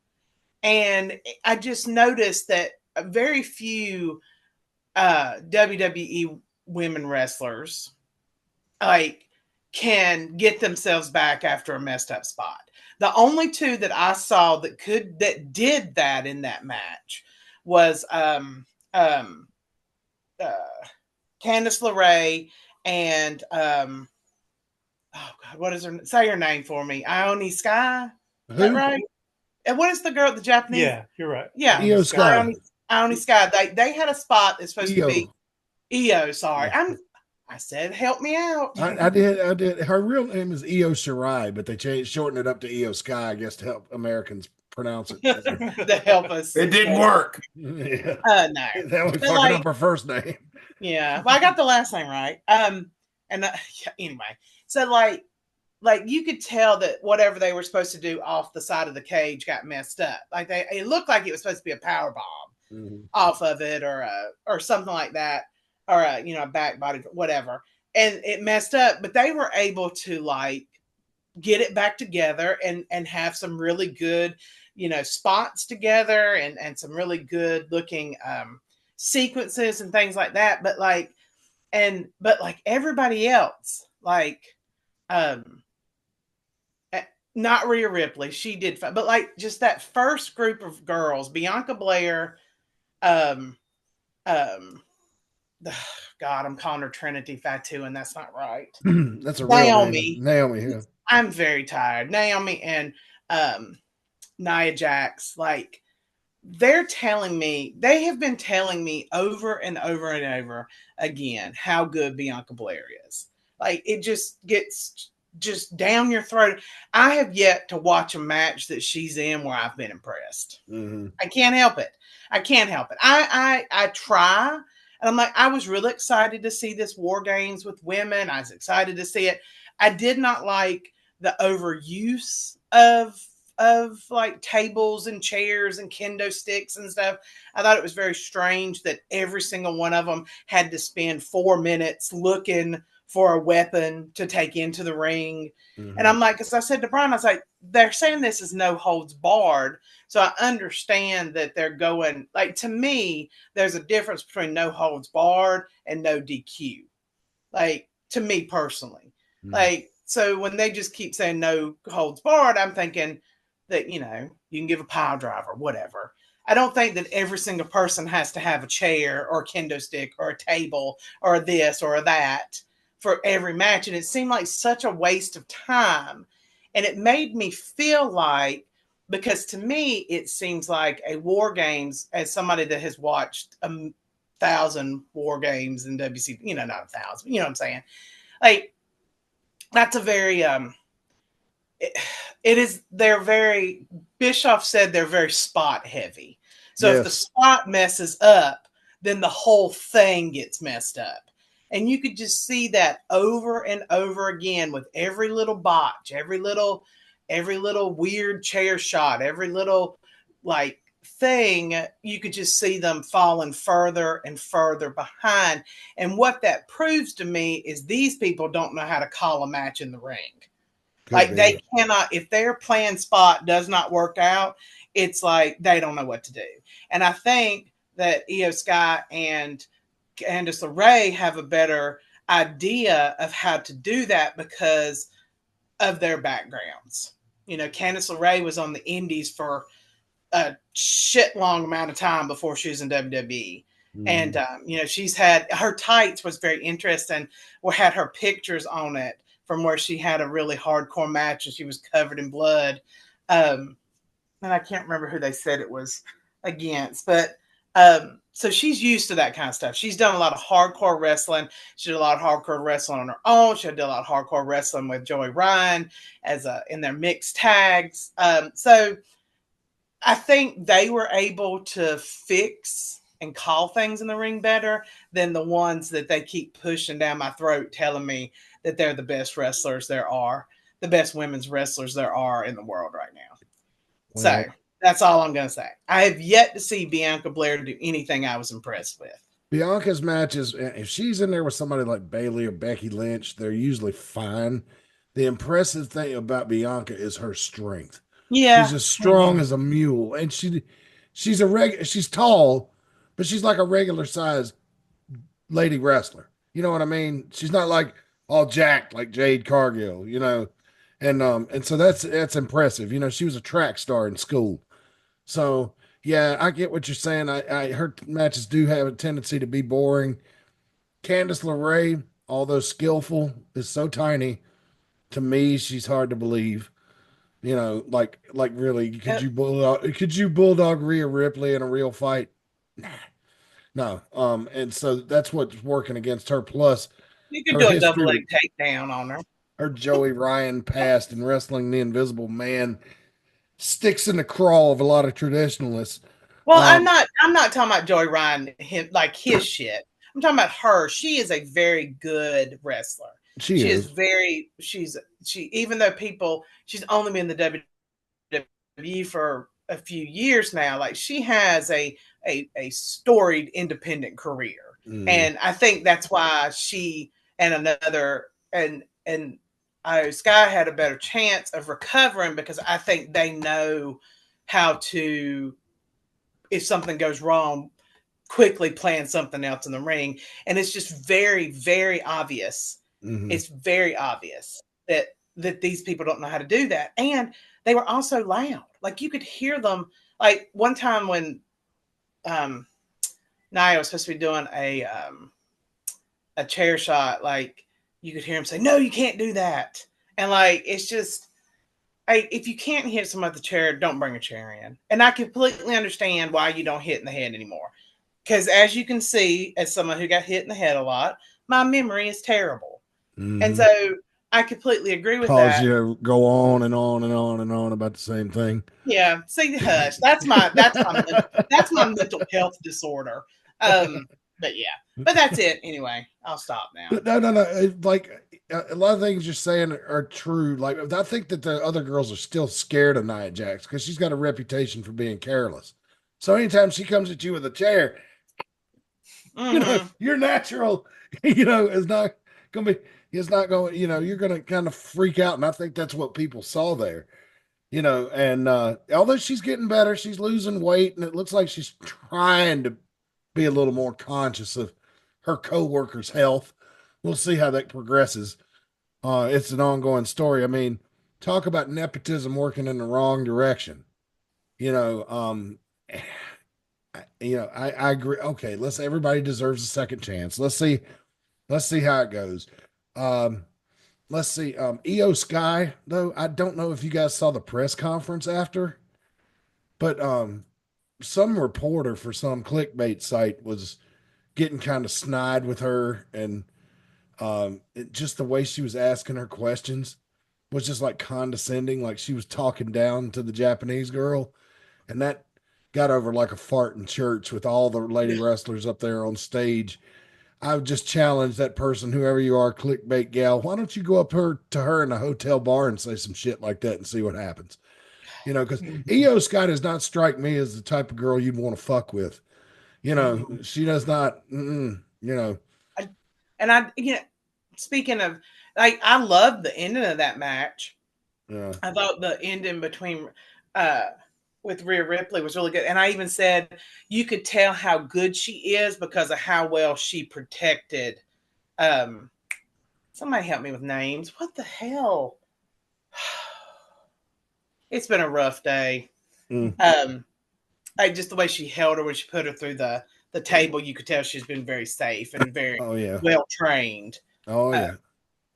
And I just noticed that very few WWE women wrestlers like can get themselves back after a messed up spot. The only two that I saw that did that in that match was Candice LeRae and oh God, what is her? Say her name for me. Ione Sky. Is that right? And what is the girl? The Japanese? Yeah, you're right. Yeah, Io Sky. Ione Sky. They had a spot that's supposed to be Io. Sorry, I said help me out. I did. Her real name is Io Shirai, but they shortened it up to Io Sky, I guess, to help Americans pronounce it. To help us. It didn't work. Yeah. No. That was fucking up her first name. Yeah, well, I got the last name right. Anyway, so like you could tell that whatever they were supposed to do off the side of the cage got messed up. Like it looked like it was supposed to be a power bomb off of it, or something like that, or a back body, whatever, and it messed up. But they were able to like get it back together and have some really good, spots together and some really good looking sequences and things like that. But like everybody else, like not Rhea Ripley, she did fine, but like just that first group of girls, Bianca Blair, God, I'm calling her Trinity Fatu, and that's not right. That's a real name. Naomi. Yeah. I'm very tired. Naomi and Nia Jax, like they have been telling me over and over and over again how good Bianca Blair is. Like it just gets just down your throat. I have yet to watch a match that she's in where I've been impressed. Mm-hmm. I can't help it. I can't help it. I try, and I'm like, I was really excited to see this War Games with women. I was excited to see it. I did not like the overuse of like tables and chairs and kendo sticks and stuff. I thought it was very strange that every single one of them had to spend 4 minutes looking for a weapon to take into the ring. Mm-hmm. And I'm like, because I said to Brian, I was like, they're saying this is no holds barred. So I understand that they're going, like, to me, there's a difference between no holds barred and no DQ. Like, to me personally. Mm-hmm. Like, so when they just keep saying no holds barred, I'm thinking that, you know, you can give a pile driver, whatever. I don't think that every single person has to have a chair or a kendo stick or a table or this or that for every match. And it seemed like such a waste of time. And it made me feel like, because to me, it seems like a War Games, as somebody that has watched 1,000 War Games in WC, you know, not 1,000, you know what I'm saying? Like, that's a very, they're very, Bischoff said they're very spot heavy. So Yes. if the spot messes up, then the whole thing gets messed up. And you could just see that over and over again with every little botch, every little weird chair shot, every little like thing, you could just see them falling further and further behind. And what that proves to me is these people don't know how to call a match in the ring. They cannot, if their planned spot does not work out, it's like they don't know what to do. And I think that Io Sky and Candice LeRae have a better idea of how to do that because of their backgrounds. You know, Candice LeRae was on the indies for a shit long amount of time before she was in WWE. Mm. And, you know, she's had, her tights was very interesting. We had her pictures on it from where she had a really hardcore match and she was covered in blood. And I can't remember who they said it was against, but so she's used to that kind of stuff. She's done a lot of hardcore wrestling. She did a lot of hardcore wrestling on her own. She did a lot of hardcore wrestling with Joey Ryan in their mixed tags. So I think they were able to fix and call things in the ring better than the ones that they keep pushing down my throat, telling me that they're the best wrestlers there are, the best women's wrestlers there are in the world right now. Well, so that's all I'm going to say. I have yet to see Bianca Blair do anything I was impressed with. Bianca's matches, if she's in there with somebody like Bayley or Becky Lynch, they're usually fine. The impressive thing about Bianca is her strength. Yeah. She's as strong as a mule. And she's tall, but she's like a regular sized lady wrestler. You know what I mean? She's not like all jacked like Jade Cargill, you know. And so that's impressive. You know, she was a track star in school. So yeah, I get what you're saying. Her matches do have a tendency to be boring. Candice LeRae, although skillful, is so tiny. To me, she's hard to believe. You know, like really, could you bulldog Rhea Ripley in a real fight? Nah. No. And so that's what's working against her. Plus, you could do a double leg takedown on her. Her Joey Ryan past in wrestling the Invisible Man sticks in the crawl of a lot of traditionalists. Well, I'm not talking about Joey Ryan, his shit. I'm talking about her. She is a very good wrestler. She is very, she, even though she's only been in the WWE for a few years now, like she has a storied independent career. Mm. And I think that's why she and Sky had a better chance of recovering because I think they know how to, if something goes wrong, quickly plan something else in the ring. And it's just very, very obvious. Mm-hmm. It's very obvious that these people don't know how to do that. And they were also loud. Like you could hear them. Like one time when Nia was supposed to be doing a chair shot, like you could hear him say, "No, you can't do that." And like, it's just, if you can't hit someone with the chair, don't bring a chair in. And I completely understand why you don't hit in the head anymore. Because as you can see, as someone who got hit in the head a lot, my memory is terrible. Mm-hmm. And so I completely agree with Cause that. you go on and on and on and on about the same thing. Yeah, see, hush. That's my mental health disorder. But yeah, but that's it anyway. I'll stop now. But no. Like a lot of things you're saying are true. Like I think that the other girls are still scared of Nia Jax because she's got a reputation for being careless. So anytime she comes at you with a chair, your natural, is not going to be. It's not going. You're going to kind of freak out, and I think that's what people saw there. And although she's getting better, she's losing weight, and it looks like she's trying to be a little more conscious of her co-workers' health. We'll see how that progresses. It's an ongoing story. I mean, talk about nepotism working in the wrong direction. I agree. Okay, everybody deserves a second chance. Let's see how it goes. Let's see. EO Sky, though, I don't know if you guys saw the press conference after, but some reporter for some clickbait site was getting kind of snide with her, and just the way she was asking her questions was just like condescending, like she was talking down to the Japanese girl, and that got over like a fart in church with all the lady wrestlers up there on stage. I would just challenge that person, whoever you are, clickbait gal. Why don't you go up to her in a hotel bar and say some shit like that and see what happens? Because EO Sky does not strike me as the type of girl you'd want to fuck with. She does not. And speaking of, like, I loved the ending of that match. Yeah. I thought the ending between with Rhea Ripley was really good. And I even said you could tell how good she is because of how well she protected. Somebody help me with names. What the hell? It's been a rough day. Just the way she held her when she put her through the table, you could tell she's been very safe and very well trained. Oh yeah.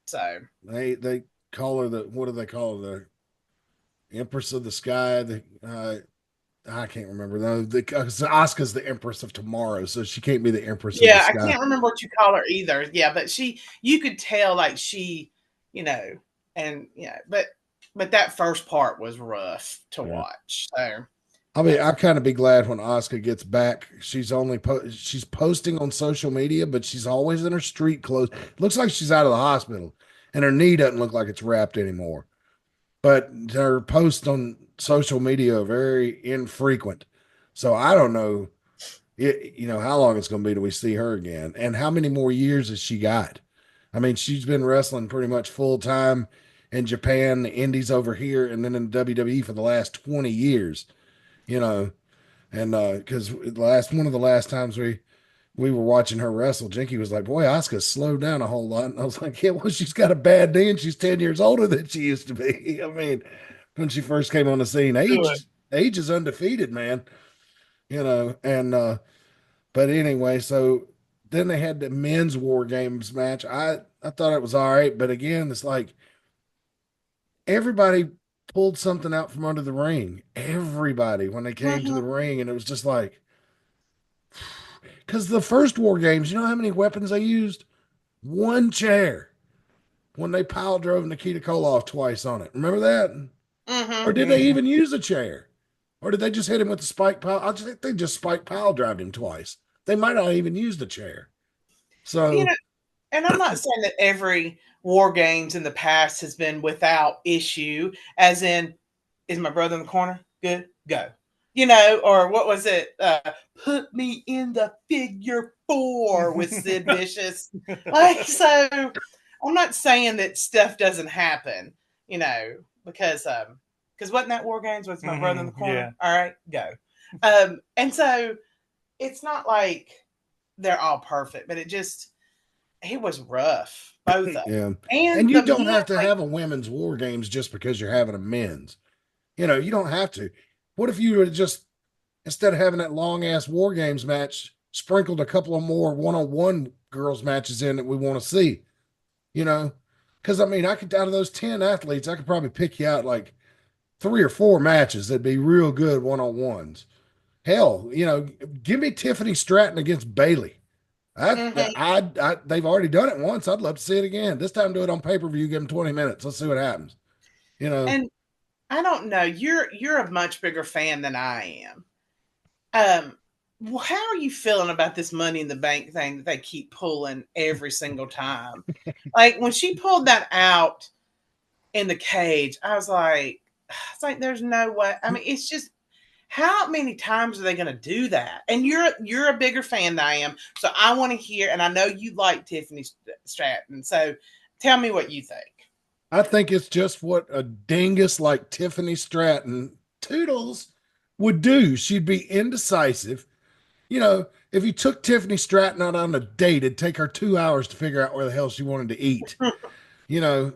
So they call her what do they call her? The Empress of the Sky. I can't remember though. Asuka's the Empress of Tomorrow, so she can't be the Empress of the Sky. I can't remember what you call her either. Yeah, but you could tell like she, but that first part was rough to watch. So I mean, I'll kind of be glad when Asuka gets back. She's she's posting on social media, but she's always in her street clothes. Looks like she's out of the hospital, and her knee doesn't look like it's wrapped anymore. But her posts on social media are very infrequent. So I don't know, how long it's going to be till we see her again, and how many more years has she got? I mean, she's been wrestling pretty much full time in Japan, the Indies over here, and then in WWE for the last 20 years. And because one of the last times we were watching her wrestle, Jinky was like, "Boy, Asuka slowed down a whole lot." And I was like, "Yeah, well, she's got a bad knee, and she's 10 years older than she used to be." I mean, when she first came on the scene, age is undefeated, man. But anyway, so then they had the men's War Games match. I thought it was all right, but again, it's like everybody pulled something out from under the ring. Everybody, when they came to the ring, and it was just like, because the first War Games, you know how many weapons they used? One chair. When they pile drove Nikita Koloff twice on it. Remember that? Or did they even use a chair? Or did they just hit him with the spike pile? I just think they just spike pile drived him twice. They might not even use the chair. So, and I'm not saying that every War Games in the past has been without issue, as in, is my brother in the corner? Good, go. Or what was it? Put me in the figure 4 with Sid Vicious. So I'm not saying that stuff doesn't happen, because wasn't that War Games with my brother in the corner? Yeah. All right, go. And so it's not like they're all perfect, but it was rough, both of them. Yeah. And you don't have to have a women's War Games just because you're having a men's. You don't have to. What if you would just, instead of having that long ass War Games match, sprinkled a couple of more one-on-one girls matches in that we want to see? Because I mean, out of those 10 athletes, I could probably pick you out like 3 or 4 matches that'd be real good one-on-ones. Hell, give me Tiffany Stratton against Bayley. They've already done it once. I'd love to see it again. This time, do it on pay-per-view. Give them 20 minutes. Let's see what happens. You know, And I don't know. You're a much bigger fan than I am. How are you feeling about this Money in the Bank thing that they keep pulling every single time? Like when she pulled that out in the cage, I was like, there's no way. I mean, it's just how many times are they going to do that? And you're a bigger fan than I am, so I want to hear. And I know you like Tiffany Stratton, so tell me what you think. I think it's just what a dingus like Tiffany Stratton Toodles would do. She'd be indecisive. You know, if you took Tiffany Stratton out on a date, it'd take her 2 hours to figure out where the hell she wanted to eat. You know,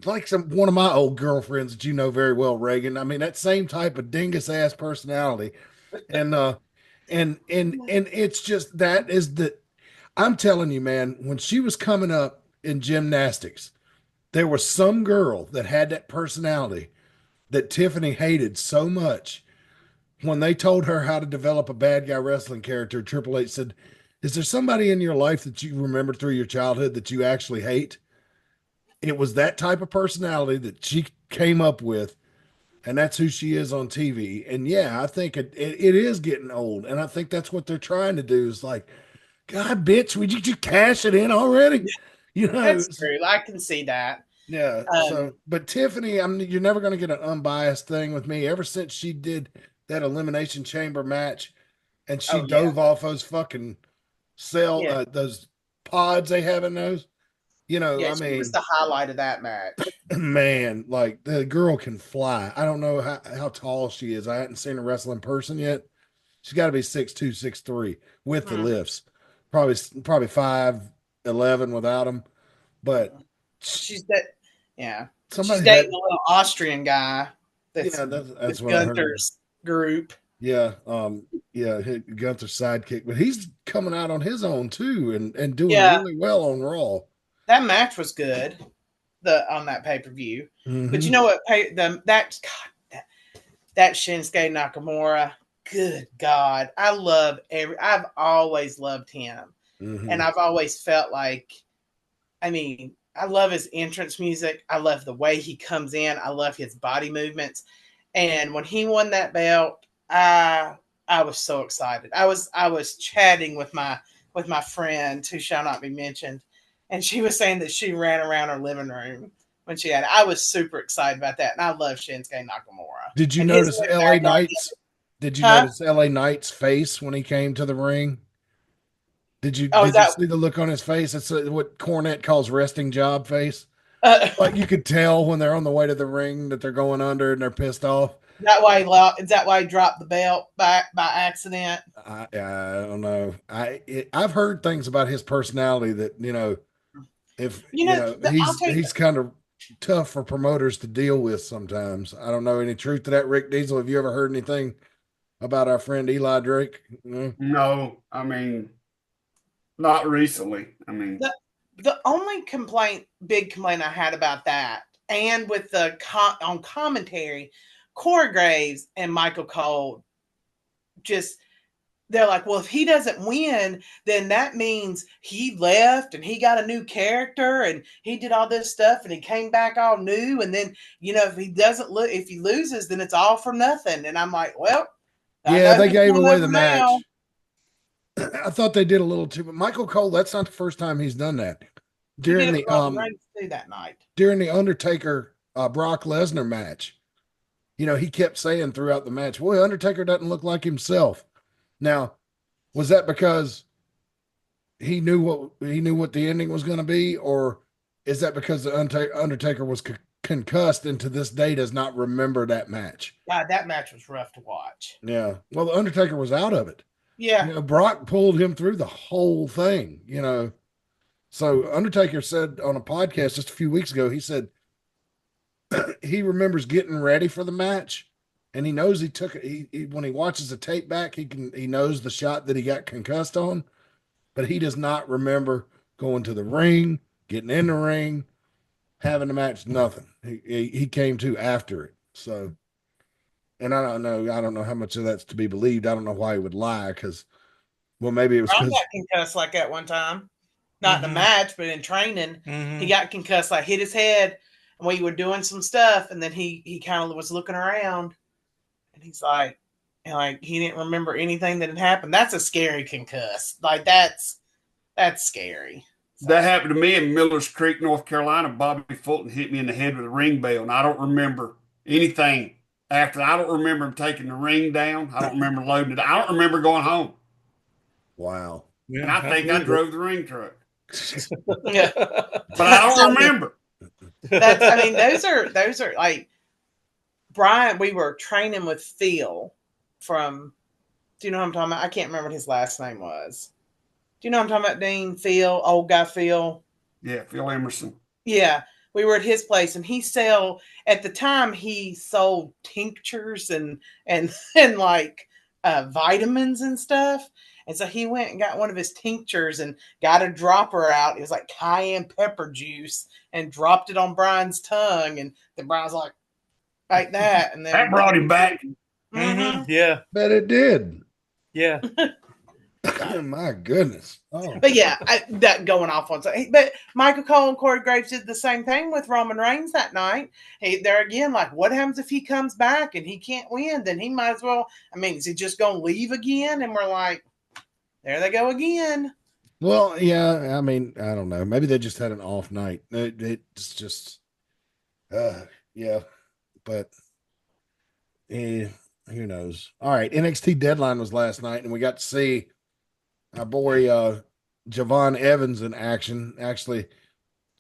like one of my old girlfriends that you know very well, Reagan. I mean, that same type of dingus ass personality. And it's just that is the I'm telling you, man, when she was coming up in gymnastics, there was some girl that had that personality that Tiffany hated so much. When they told her how to develop a bad guy wrestling character, Triple H said, "Is there somebody in your life that you remember through your childhood that you actually hate?" It was that type of personality that she came up with, and that's who she is on TV. And yeah, I think it is getting old, and I think that's what they're trying to do is like, God, bitch, would you just cash it in already? You know, That's true. I can see that. Yeah. But Tiffany, I mean, you're never going to get an unbiased thing with me. Ever since she did that Elimination Chamber match, and she dove off those fucking those pods they have in those. You know, I mean, was the highlight of that match. Man, like the girl can fly. I don't know how tall she is. I hadn't seen her wrestle in person yet. She's got to be 6'2", 6'3" with the lifts. Probably 5'11" without them. But she's that. Yeah, she's dating a little Austrian guy. That's what Gunther's group. Yeah, Gunther's sidekick, but he's coming out on his own too, and doing really well on Raw. That match was good, on that pay-per-view. Mm-hmm. But you know what? That Shinsuke Nakamura. Good God, I've always loved him, and I've always felt like, I mean, I love his entrance music. I love the way he comes in. I love his body movements. And when he won that belt, I was so excited. I was chatting with my friend who shall not be mentioned, and she was saying that she ran around her living room when she had it. I was super excited about that, and I love Shinsuke Nakamura. Did you notice LA Knight's? Did you notice LA Knight's face when he came to the ring? Did you see the look on his face? It's what Cornette calls resting job face. Like you could tell when they're on the way to the ring that they're going under and they're pissed off. Is that why he dropped the belt by accident? I don't know. I've heard things about his personality that he's kind of tough for promoters to deal with sometimes. I don't know any truth to that. Rick Diesel, have you ever heard anything about our friend Eli Drake? No, I mean, not recently. I mean, the only big complaint I had about that, and with the on commentary, Corey Graves and Michael Cole, they're like, well, if he doesn't win, then that means he left and he got a new character and he did all this stuff and he came back all new. And then, if he loses, then it's all for nothing. And I'm like, well, they gave away the match. I thought they did a little too, but Michael Cole, that's not the first time he's done that. During the Undertaker Brock Lesnar match, he kept saying throughout the match, boy, Undertaker doesn't look like himself. Now, was that because he knew what the ending was going to be, or is that because the Undertaker was concussed and to this day does not remember that match? God, that match was rough to watch. Yeah. Well, the Undertaker was out of it. Yeah. Brock pulled him through the whole thing, So Undertaker said on a podcast just a few weeks ago, he said he remembers getting ready for the match. And he knows he took it. When he watches the tape back, he knows the shot that he got concussed on, but he does not remember going to the ring, getting in the ring, having the match. Nothing. He came to after it. So, and I don't know how much of that's to be believed. I don't know why he would lie, because Well, maybe it was Brian because got concussed like that one time. Not in a match, but in training. Mhm. He got concussed, like hit his head, and we were doing some stuff, and then he kind of was looking around, and he's like, he didn't remember anything that had happened. That's a scary concuss. Like that's scary. So. That happened to me in Millers Creek, North Carolina. Bobby Fulton hit me in the head with a ring bell, and I don't remember anything after. I don't remember him taking the ring down. I don't remember loading it. I don't remember going home. wow. Yeah, And I think I drove the ring truck. Yeah. But I don't remember. Those are like Brian. We were training with Phil from. Do you know what I'm talking about? I can't remember what his last name was. Do you know what I'm talking about, Dean? Phil, old guy Phil. Yeah, Phil Emerson. Yeah, we were at his place, and at the time he sold tinctures and like vitamins and stuff. And so he went and got one of his tinctures and got a dropper out. It was like cayenne pepper juice, and dropped it on Brian's tongue. And then Brian's like that. And then That brought him back. Mhm. Yeah. Bet it did. Yeah. My goodness. Oh. But yeah, that going off on something. But Michael Cole and Corey Graves did the same thing with Roman Reigns that night. They're again like, what happens if he comes back and he can't win? Then he might as well. Is he just going to leave again? And we're like, there they go again. Well, yeah. I don't know. Maybe they just had an off night. It's just, yeah. But who knows? All right. NXT Deadline was last night, and we got to see our boy Javon Evans in action, actually,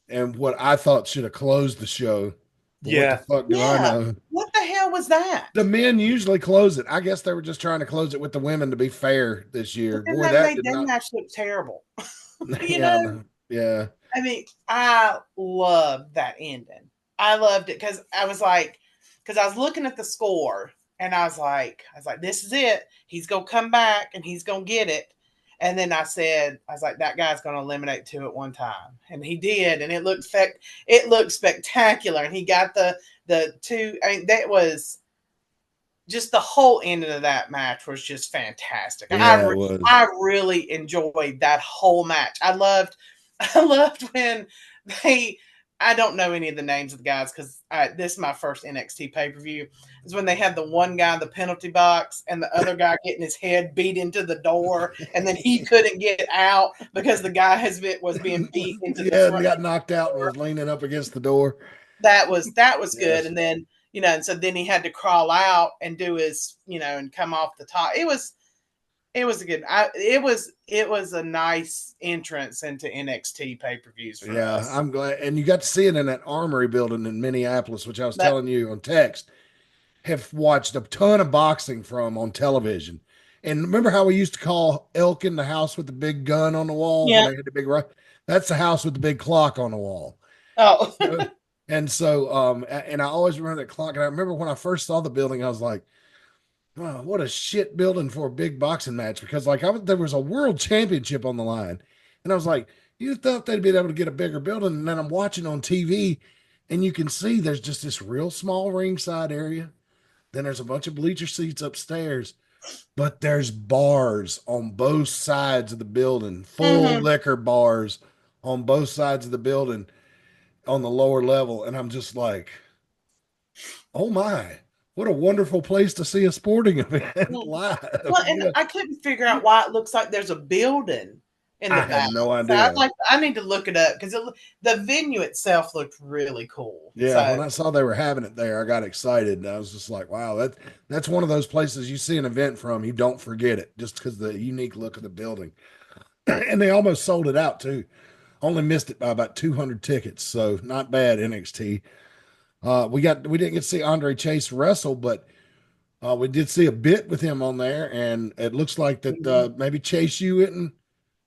and what I thought should have closed the show. Yeah. What the fuck do I know? What the hell was that? The men usually close it. I guess they were just trying to close it with the women to be fair this year. But Boy, that that made did that not. match look terrible. Yeah, yeah. I loved that ending. I loved it because I was looking at the score and I was like, this is it. He's gonna come back and he's gonna get it. And then I was like, that guy's gonna eliminate two at one time, and he did, and it looked spectacular. And he got the two. That was just the whole ending of that match was just fantastic. Yeah, it was. I really enjoyed that whole match. I loved when I don't know any of the names of the guys because this is my first NXT pay-per-view. Is when they had the one guy in the penalty box and the other guy getting his head beat into the door, and then he couldn't get out because the guy was being beat into the front. And got knocked out and was leaning up against the door. That was good. Yes. And then and so then he had to crawl out and do his and come off the top. It was a good. It was a nice entrance into NXT pay-per-views for us. I'm glad. And you got to see it in that Armory building in Minneapolis, which I was telling you on text. Have watched a ton of boxing from on television. And remember how we used to call Elkin the house with the big gun on the wall? Yeah. When they had the big that's the house with the big clock on the wall. Oh. And so, and I always remember that clock. And I remember when I first saw the building, I was like, wow, what a shit building for a big boxing match. Because there was a world championship on the line. And I was like, you thought they'd be able to get a bigger building. And then I'm watching on TV and you can see there's just this real small ringside area. Then there's a bunch of bleacher seats upstairs, but there's bars on both sides of the building, full liquor bars on both sides of the building on the lower level. And I'm just like, oh my, what a wonderful place to see a sporting event live. Well, and I couldn't figure out why it looks like there's a building in the back. I have no idea. So I need to look it up because the venue itself looked really cool. Yeah, when I saw they were having it there, I got excited. And I was just like, wow, that's one of those places you see an event from, you don't forget it just because of the unique look of the building. And they almost sold it out too. Only missed it by about 200 tickets, so not bad, NXT. We didn't get to see Andre Chase wrestle, but we did see a bit with him on there, and it looks like that maybe Chase U isn't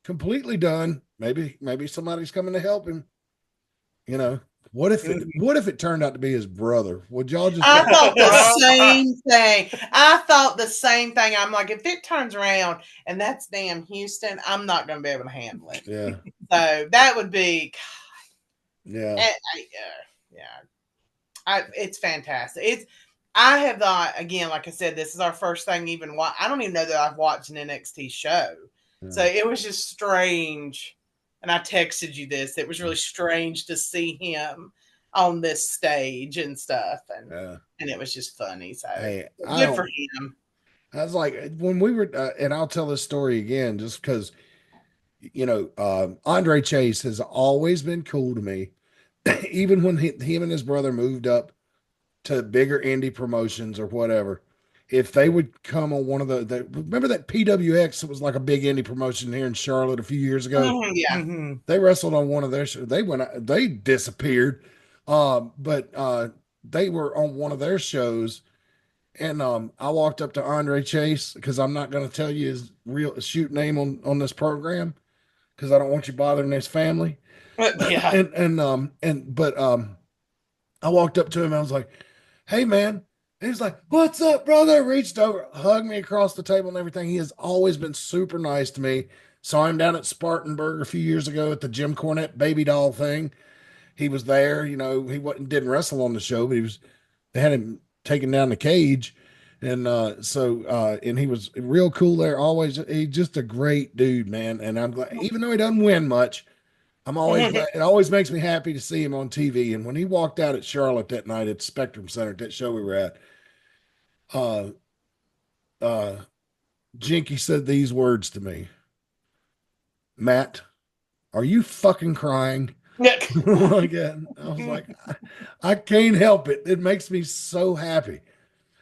completely done. Maybe somebody's coming to help him. What if it turned out to be his brother? Would y'all just? I thought the same thing. I'm like, if it turns around and that's damn Houston, I'm not going to be able to handle it. Yeah. So that would be. God. Yeah. It's fantastic. I have not, again, like I said, this is our first thing even. I don't even know that I've watched an NXT show. So it was just strange. And I texted you this. It was really strange to see him on this stage and stuff. And it was just funny. So good for him. I was like, when we were, and I'll tell this story again, just because, Andre Chase has always been cool to me. Even when him and his brother moved up to bigger indie promotions or whatever, if they would come on one of remember that PWX, it was like a big indie promotion here in Charlotte a few years ago. Yeah. They wrestled on one of their shows. They disappeared. But they were on one of their shows, and I walked up to Andre Chase, because I'm not going to tell you his real shoot name on this program, because I don't want you bothering his family. Yeah. But I walked up to him. I was like, "Hey, man." And he's like, "What's up, brother?" Reached over, hugged me across the table and everything. He has always been super nice to me. Saw him down at Spartanburg a few years ago at the Jim Cornette baby doll thing. He was there. He didn't wrestle on the show, but they had him taken down the cage. And and he was real cool there. Always, he's just a great dude, man. And I'm glad, even though he doesn't win much, I'm always glad. It always makes me happy to see him on TV. And when he walked out at Charlotte that night at Spectrum Center, that show we were at, Jinky said these words to me: "Matt, are you fucking crying?" Again, I was like, I can't help it. It makes me so happy.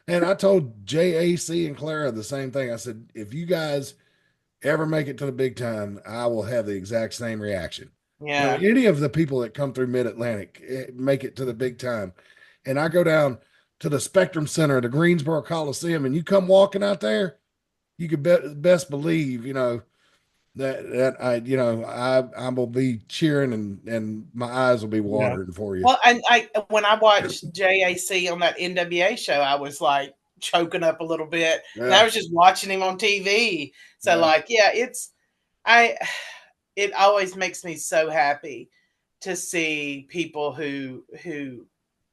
And I told JAC and Clara the same thing. I said, if you guys ever make it to the big time, I will have the exact same reaction. Yeah. Any of the people that come through Mid Atlantic make it to the big time, and I go down to the Spectrum Center, the Greensboro Coliseum, and you come walking out there, you could best believe, that I will be cheering and my eyes will be watering for you. Well, and when I watched JAC on that NWA show, I was like choking up a little bit. Yeah. And I was just watching him on TV. So it always makes me so happy to see people who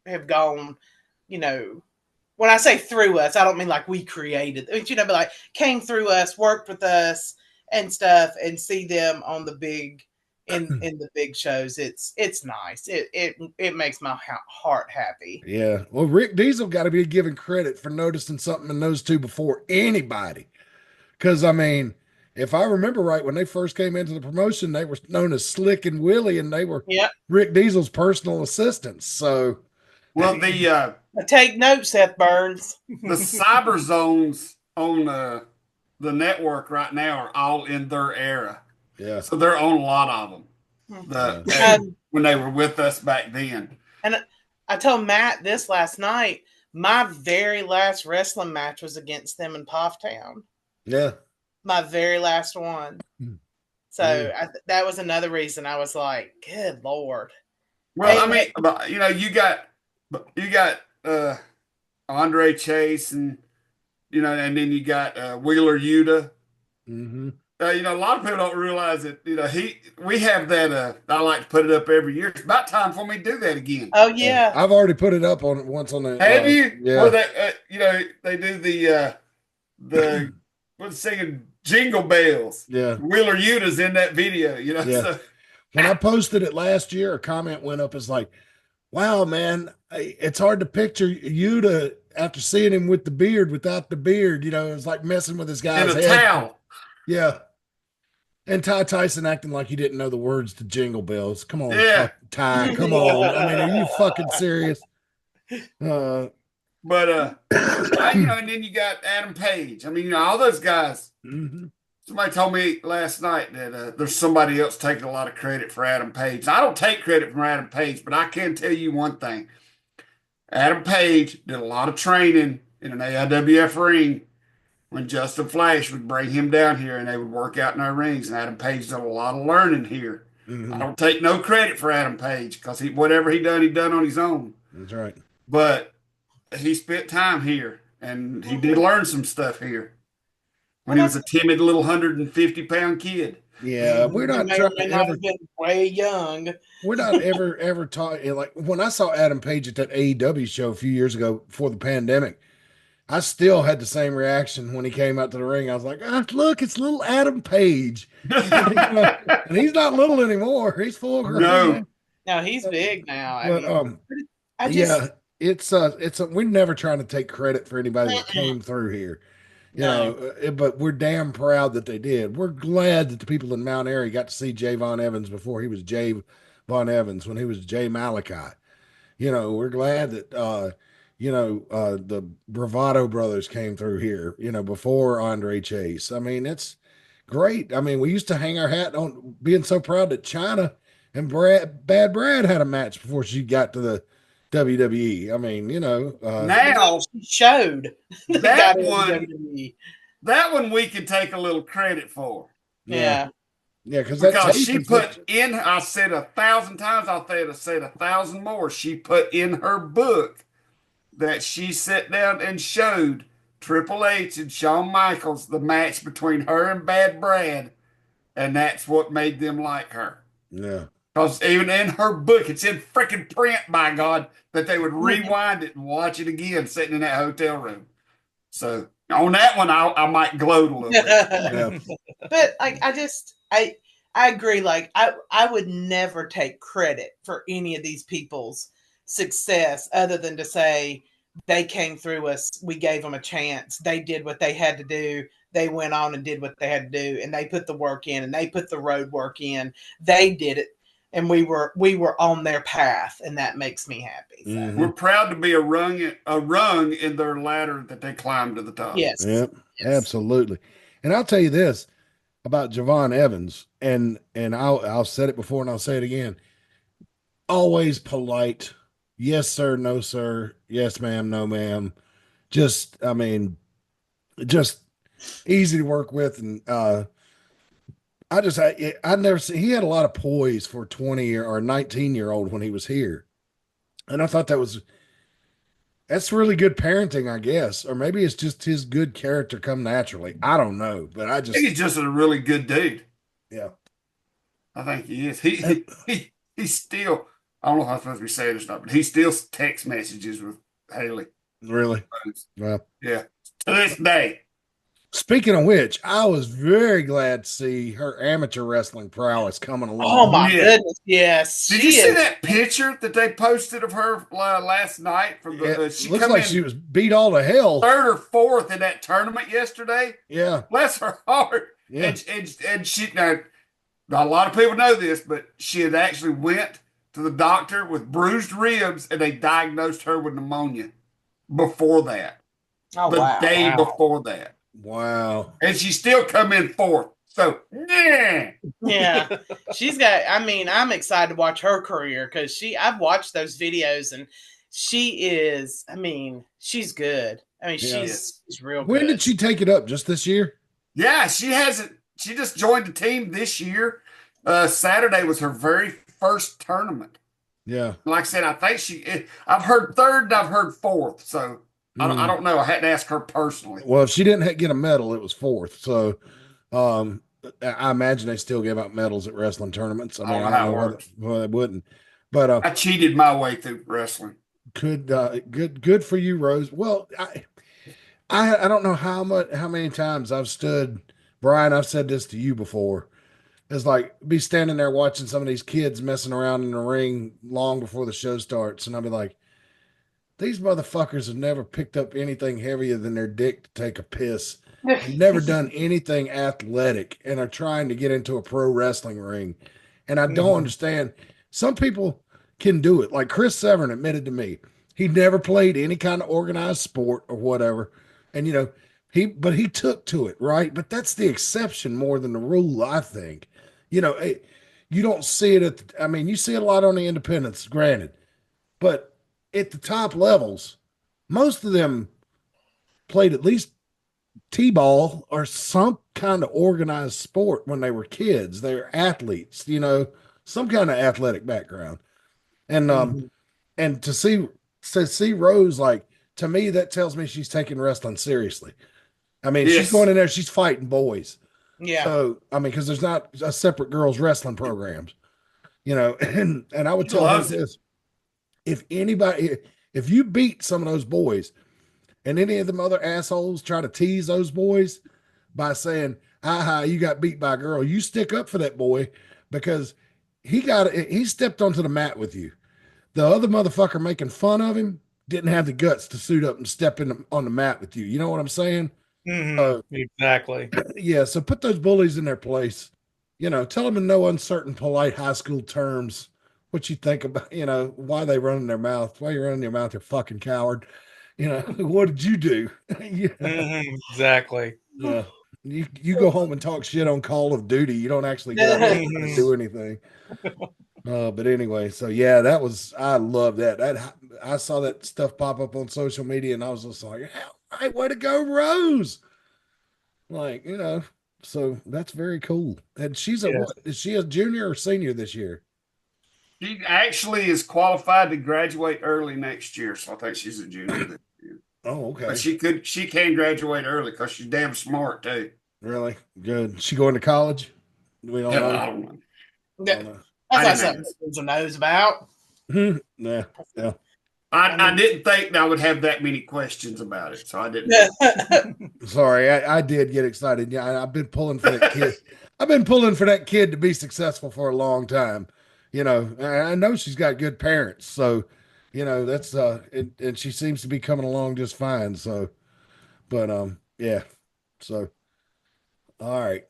have gone, when I say through us, I don't mean like we created, but like came through us, worked with us and stuff, and see them on the big in the big shows. It's nice. It makes my heart happy. Yeah. Well, Rick Diesel got to be given credit for noticing something in those two before anybody. Because if I remember right, when they first came into the promotion, they were known as Slick and Willie, and they were Rick Diesel's personal assistants. So, well, take note, Seth Burns. The cyber zones on the network right now are all in their era. Yeah. So they're on a lot of them. When they were with us back then. And I told Matt this last night, my very last wrestling match was against them in Pofftown. Yeah. My very last one. So that was another reason I was like, good Lord. Well, you got Andre Chase and and then you got Wheeler Yuta. Mm-hmm. A lot of people don't realize that, we have that, I like to put it up every year. It's about time for me to do that again. Oh, yeah. I've already put it up once on the. Have you? Yeah. Where they do the what's singing Jingle Bells. Yeah. Wheeler Yuta's in that video, Yeah. So. When I posted it last year, a comment went up as like, wow, man, it's hard to picture Yuta after seeing him with the beard, without the beard. It was like messing with his guy's in a head. Towel. Yeah. And Ty Tyson acting like he didn't know the words to Jingle Bells. Come on, Ty. Come on. Are you fucking serious? And then you got Adam Page. All those guys. Mm-hmm. Somebody told me last night that there's somebody else taking a lot of credit for Adam Page. I don't take credit from Adam Page, but I can tell you one thing. Adam Page did a lot of training in an AIWF ring when Justin Flash would bring him down here and they would work out in our rings. And Adam Page did a lot of learning here. Mm-hmm. I don't take no credit for Adam Page because whatever he done on his own. That's right. But he spent time here and he did learn some stuff here when he was a timid little 150-pound kid. Yeah, we're not been way young. We're not ever taught, like when I saw Adam Page at that AEW show a few years ago before the pandemic, I still had the same reaction when he came out to the ring. I was like, look, it's little Adam Page. And he's not little anymore. He's full grown. No. No, he's big now. I But mean, I just we're never trying to take credit for anybody that came through here. But we're damn proud that they did. We're glad that the people in Mount Airy got to see Jay Von Evans before he was Jay Von Evans, when he was Jay Malachi. We're glad that the Bravado brothers came through here, before Andre Chase. I mean, it's great. I mean, we used to hang our hat on being so proud that China and Bad Brad had a match before she got to the WWE. I mean, now she showed that one. That one we can take a little credit for. Yeah. Yeah, because she put in, I said 1,000 times, I'll say 1,000 more. She put in her book that she sat down and showed Triple H and Shawn Michaels the match between her and Bad Brad, and that's what made them like her. Yeah. Because even in her book, it's in freaking print, by God, that they would rewind it and watch it again sitting in that hotel room. So on that one, I might gloat a little bit. Yeah. But I agree. Like I would never take credit for any of these people's success other than to say they came through us. We gave them a chance. They did what they had to do. They went on and did what they had to do, and they put the work in, and they put the road work in. They did it, and we were on their path, and that makes me happy. So. Mm-hmm. We're proud to be a rung in their ladder that they climbed to the top. Yes. Yep. Yes. Absolutely. And I'll tell you this about Javon Evans, and I'll said it before and I'll say it again. Always polite. Yes, sir. No, sir. Yes, ma'am. No, ma'am. Just easy to work with. And I never see, he had a lot of poise for a 20 or 19-year-old when he was here. And I thought that's really good parenting, I guess. Or maybe it's just his good character come naturally. I don't know. But I think he's just a really good dude. Yeah. I think he is. He's still, I don't know if I'm supposed to be saying this or not, but he still text messages with Haley. Really? Well, yeah. To this day. Speaking of which, I was very glad to see her amateur wrestling prowess coming along. Oh my goodness, yes. Did you see that picture that they posted of her last night? From the she looks like she was beat all to hell. 3rd or 4th in that tournament yesterday. Yeah, bless her heart. Yeah. And she, now a lot of people know this, but she had actually went to the doctor with bruised ribs, and they diagnosed her with pneumonia before that. Oh, the day before that. Wow. And she still come in 4th. So, yeah. She's got, I'm excited to watch her career because I've watched those videos and she is, she's good. She's real good. When did she take it up? Just this year? Yeah, she hasn't. She just joined the team this year. Saturday was her very first tournament. Yeah. Like I said, I think I've heard 3rd and I've heard 4th. So, I don't know. I had to ask her personally. Well, if she didn't get a medal, it was 4th. So, I imagine they still give out medals at wrestling tournaments. I don't know how it works. Well, they wouldn't. But I cheated my way through wrestling. Good for you, Rose. Well, I don't know how many times I've stood, Brian. I've said this to you before. It's like be standing there watching some of these kids messing around in the ring long before the show starts, and I'll be like, these motherfuckers have never picked up anything heavier than their dick to take a piss. Never done anything athletic and are trying to get into a pro wrestling ring. And I don't understand. Some people can do it. Like Chris Severn admitted to me, he never played any kind of organized sport or whatever. And, he took to it, right? But that's the exception more than the rule, I think. You don't see it you see it a lot on the independents, granted. But at the top levels, most of them played at least t-ball or some kind of organized sport when they were kids. They were athletes, some kind of athletic background. And and to see Rose, like, to me, that tells me she's taking wrestling seriously. She's going in there, she's fighting boys. Yeah. So, because there's not a separate girls wrestling programs, and I would tell her this. If you beat some of those boys, and any of them other assholes try to tease those boys by saying, aha, you got beat by a girl, you stick up for that boy because he stepped onto the mat with you. The other motherfucker making fun of him didn't have the guts to suit up and step on the mat with you. You know what I'm saying? Exactly. Yeah. So put those bullies in their place. Tell them in no uncertain, polite high school terms what you think about, why they running their mouth. Why you running your mouth, you fucking coward. What did you do? Exactly. Yeah. You go home and talk shit on Call of Duty. You don't actually go out there and do anything. But anyway, so yeah, I love that. I saw that stuff pop up on social media, and I was just like, hey, way to go, Rose! Like, so that's very cool. And she's what? Is she a junior or senior this year? She actually is qualified to graduate early next year, so I think she's a junior this year. Oh, okay. But she can graduate early because she's damn smart too. Really good. She going to college? We don't know. I don't know. That's not something knows about. Yeah. I didn't think I would have that many questions about it, so I didn't. Sorry, I did get excited. Yeah, I've been pulling for that kid. I've been pulling for that kid to be successful for a long time. I know she's got good parents, so that's and she seems to be coming along just fine. So, but yeah. So, all right.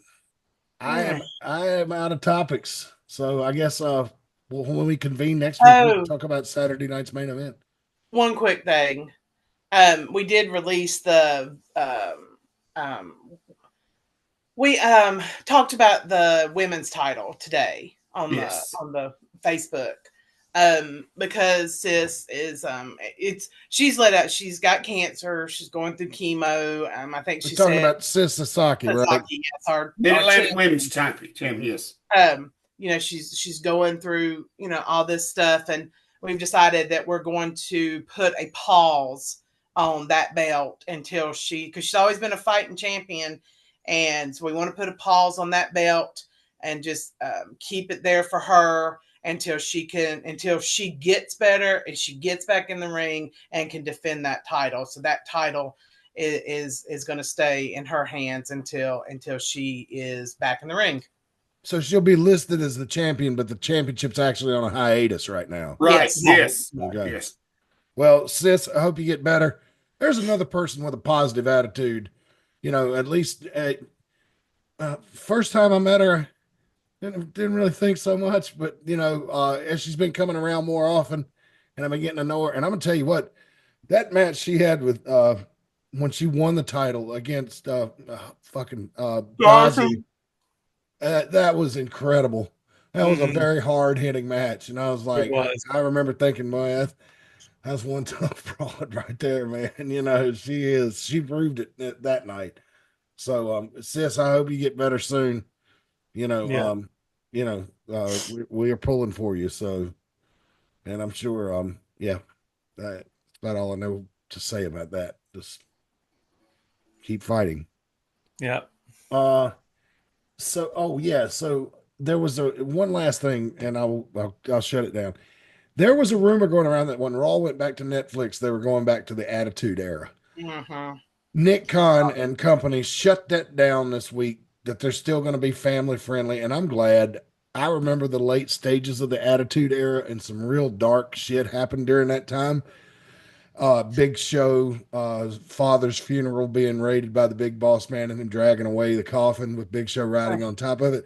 I am out of topics. So I guess when we convene next week, we'll talk about Saturday night's main event. One quick thing. We did release the we talked about the women's title today on the Facebook. Because sis is she's let out, she's got cancer, she's going through chemo. I think she's talking about Sis Sasaki, right? Yes, our Mid Atlantic Women's Champion, yes. She's going through, all this stuff, and we've decided that we're going to put a pause on that belt until because she's always been a fighting champion, and so we want to put a pause on that belt and just keep it there for her until she gets better and she gets back in the ring and can defend that title. So that title is going to stay in her hands until she is back in the ring. So she'll be listed as the champion, but the championship's actually on a hiatus right now. Right. Yes. Okay. Yes. Well, sis, I hope you get better. There's another person with a positive attitude. At least first time I met her, didn't really think so much, but as she's been coming around more often, and I've been getting to know her, and I'm gonna tell you what, that match she had with when she won the title against Darcy, that was incredible. That was a very hard hitting match, and I was like, I remember thinking, boy, that's one tough broad right there, man. She proved it that night. So, sis, I hope you get better soon. We are pulling for you. So, and I'm sure, that's about all I know to say about that. Just keep fighting. Yeah. So there was one last thing, and I'll shut it down. There was a rumor going around that when Raw went back to Netflix, they were going back to the Attitude Era. Mm-hmm. Nick Khan and company shut that down this week, that they're still going to be family friendly. And I'm glad. I remember the late stages of the Attitude Era, and some real dark shit happened during that time. Big Show, father's funeral being raided by the Big Boss Man and him dragging away the coffin with Big Show riding on top of it.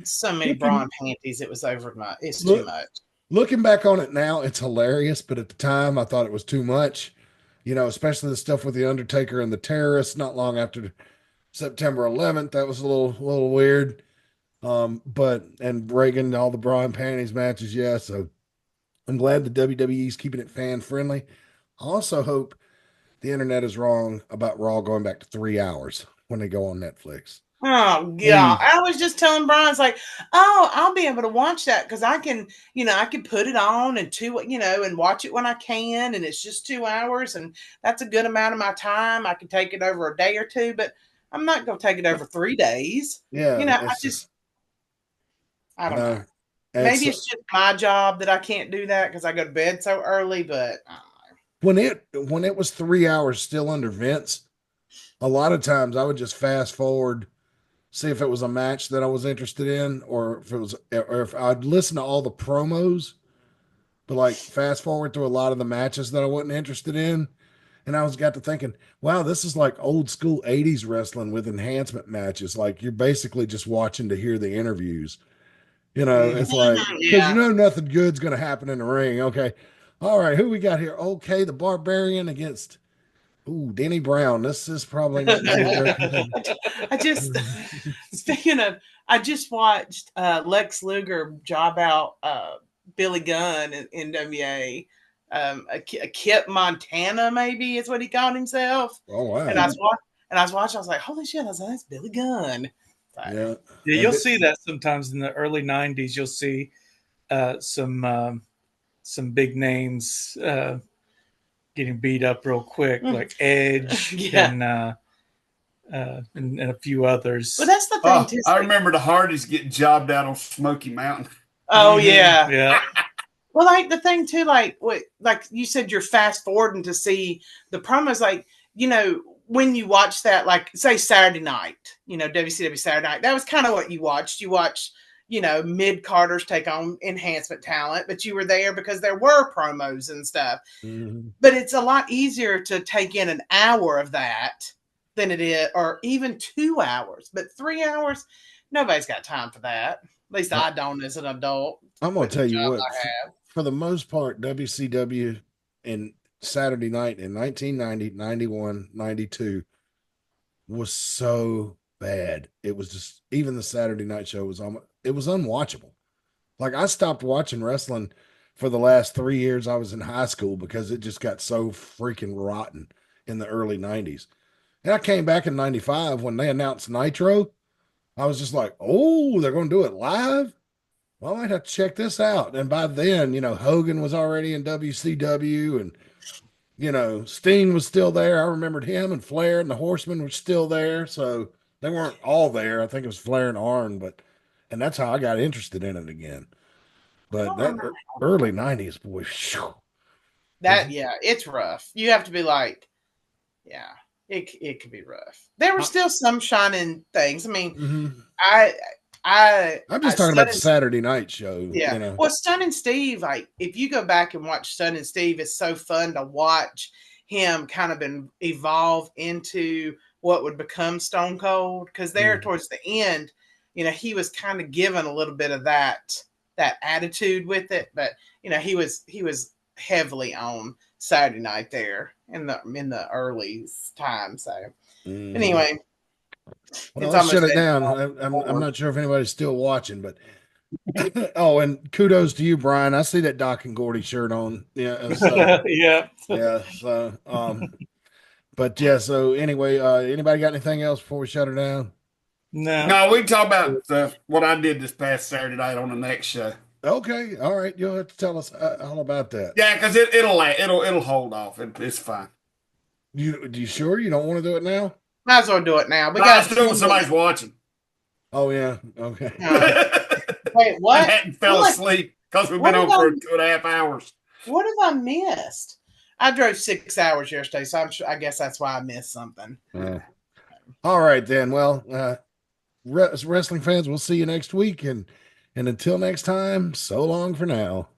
So many bra and panties. It was too much. Looking back on it now, it's hilarious. But at the time, I thought it was too much. Especially the stuff with the Undertaker and the terrorists not long after September 11th. That was a little weird. And Reagan, all the bra and panties matches. Yeah. So I'm glad the WWE is keeping it fan friendly. I also hope the internet is wrong about Raw going back to 3 hours when they go on Netflix. Oh yeah, I was just telling Brian, it's like, I'll be able to watch that because I can put it on and watch it when I can, and it's just 2 hours, and that's a good amount of my time. I can take it over a day or two, but I'm not going to take it over 3 days. Yeah, I don't know. Maybe it's just my job that I can't do that because I go to bed so early, but when it was 3 hours still under Vince, a lot of times I would just fast forward, see if it was a match that I was interested in, or if I'd listen to all the promos, but like fast forward through a lot of the matches that I wasn't interested in. And I got to thinking, wow, this is like old school 80s wrestling with enhancement matches. Like you're basically just watching to hear the interviews. It's like, because Yeah. nothing good's going to happen in the ring. Okay. All right. Who we got here? Okay. The Barbarian against, Denny Brown. This is probably not going to be very good. I just, speaking of, I just watched Lex Luger job out Billy Gunn in NWA. A Kip Montana, maybe is what he called himself. Oh, wow. And I was watching, I was like, holy shit, that's Billy Gunn. Yeah. You'll see that sometimes in the early 90s. You'll see some big names getting beat up real quick, like Edge and a few others. But that's the thing too. I remember the Hardys getting jobbed out on Smoky Mountain. Oh yeah. Yeah. Well, like the thing too, like you said, you're fast forwarding to see the promos. Like, when you watch that, like say Saturday night, WCW Saturday night, that was kind of what you watched. You watched, mid-carders take on enhancement talent, but you were there because there were promos and stuff. Mm-hmm. But it's a lot easier to take in an hour of that than it is, or even 2 hours. But 3 hours, nobody's got time for that. At least I don't as an adult. I'm going to tell you what, for the most part, WCW and Saturday night in 1990, 91, 92 was so bad. It was just, even the Saturday night show was unwatchable. Like I stopped watching wrestling for the last 3 years I was in high school because it just got so freaking rotten in the early 90s. And I came back in 95 when they announced Nitro. I was just like, oh, they're going to do it live? Well, I might have to check this out. And by then, Hogan was already in WCW and, Steen was still there. I remembered him, and Flair and the Horsemen were still there. So they weren't all there. I think it was Flair and Arn, and that's how I got interested in it again. But that early 90s, boy. Whew. It's rough. You have to be like, it could be rough. There were still some shining things. I mean, I'm just talking about the Saturday night show. Yeah. Well, Stun and Steve, like if you go back and watch Stun and Steve, it's so fun to watch him kind of evolve into what would become Stone Cold. Because there towards the end, he was kind of given a little bit of that attitude with it, but he was heavily on Saturday night there in the early time. So anyway. Well, let's shut it down. I'm not sure if anybody's still watching, but oh, and kudos to you, Brian. I see that Doc and Gordy shirt on. Yeah. So, yeah. So, but yeah. So anyway, anybody got anything else before we shut her down? No, we can talk about what I did this past Saturday night on the next show. Okay. All right. You'll have to tell us all about that. Yeah, because it'll hold off. It's fine. You sure you don't want to do it now? Might as well do it now. I still when somebody's watching. Oh yeah. Okay. Wait, what? I hadn't fell asleep because we've been on for 2.5 hours. What have I missed? I drove 6 hours yesterday, so I guess that's why I missed something. All right then. Well, wrestling fans, we'll see you next week, and until next time, so long for now.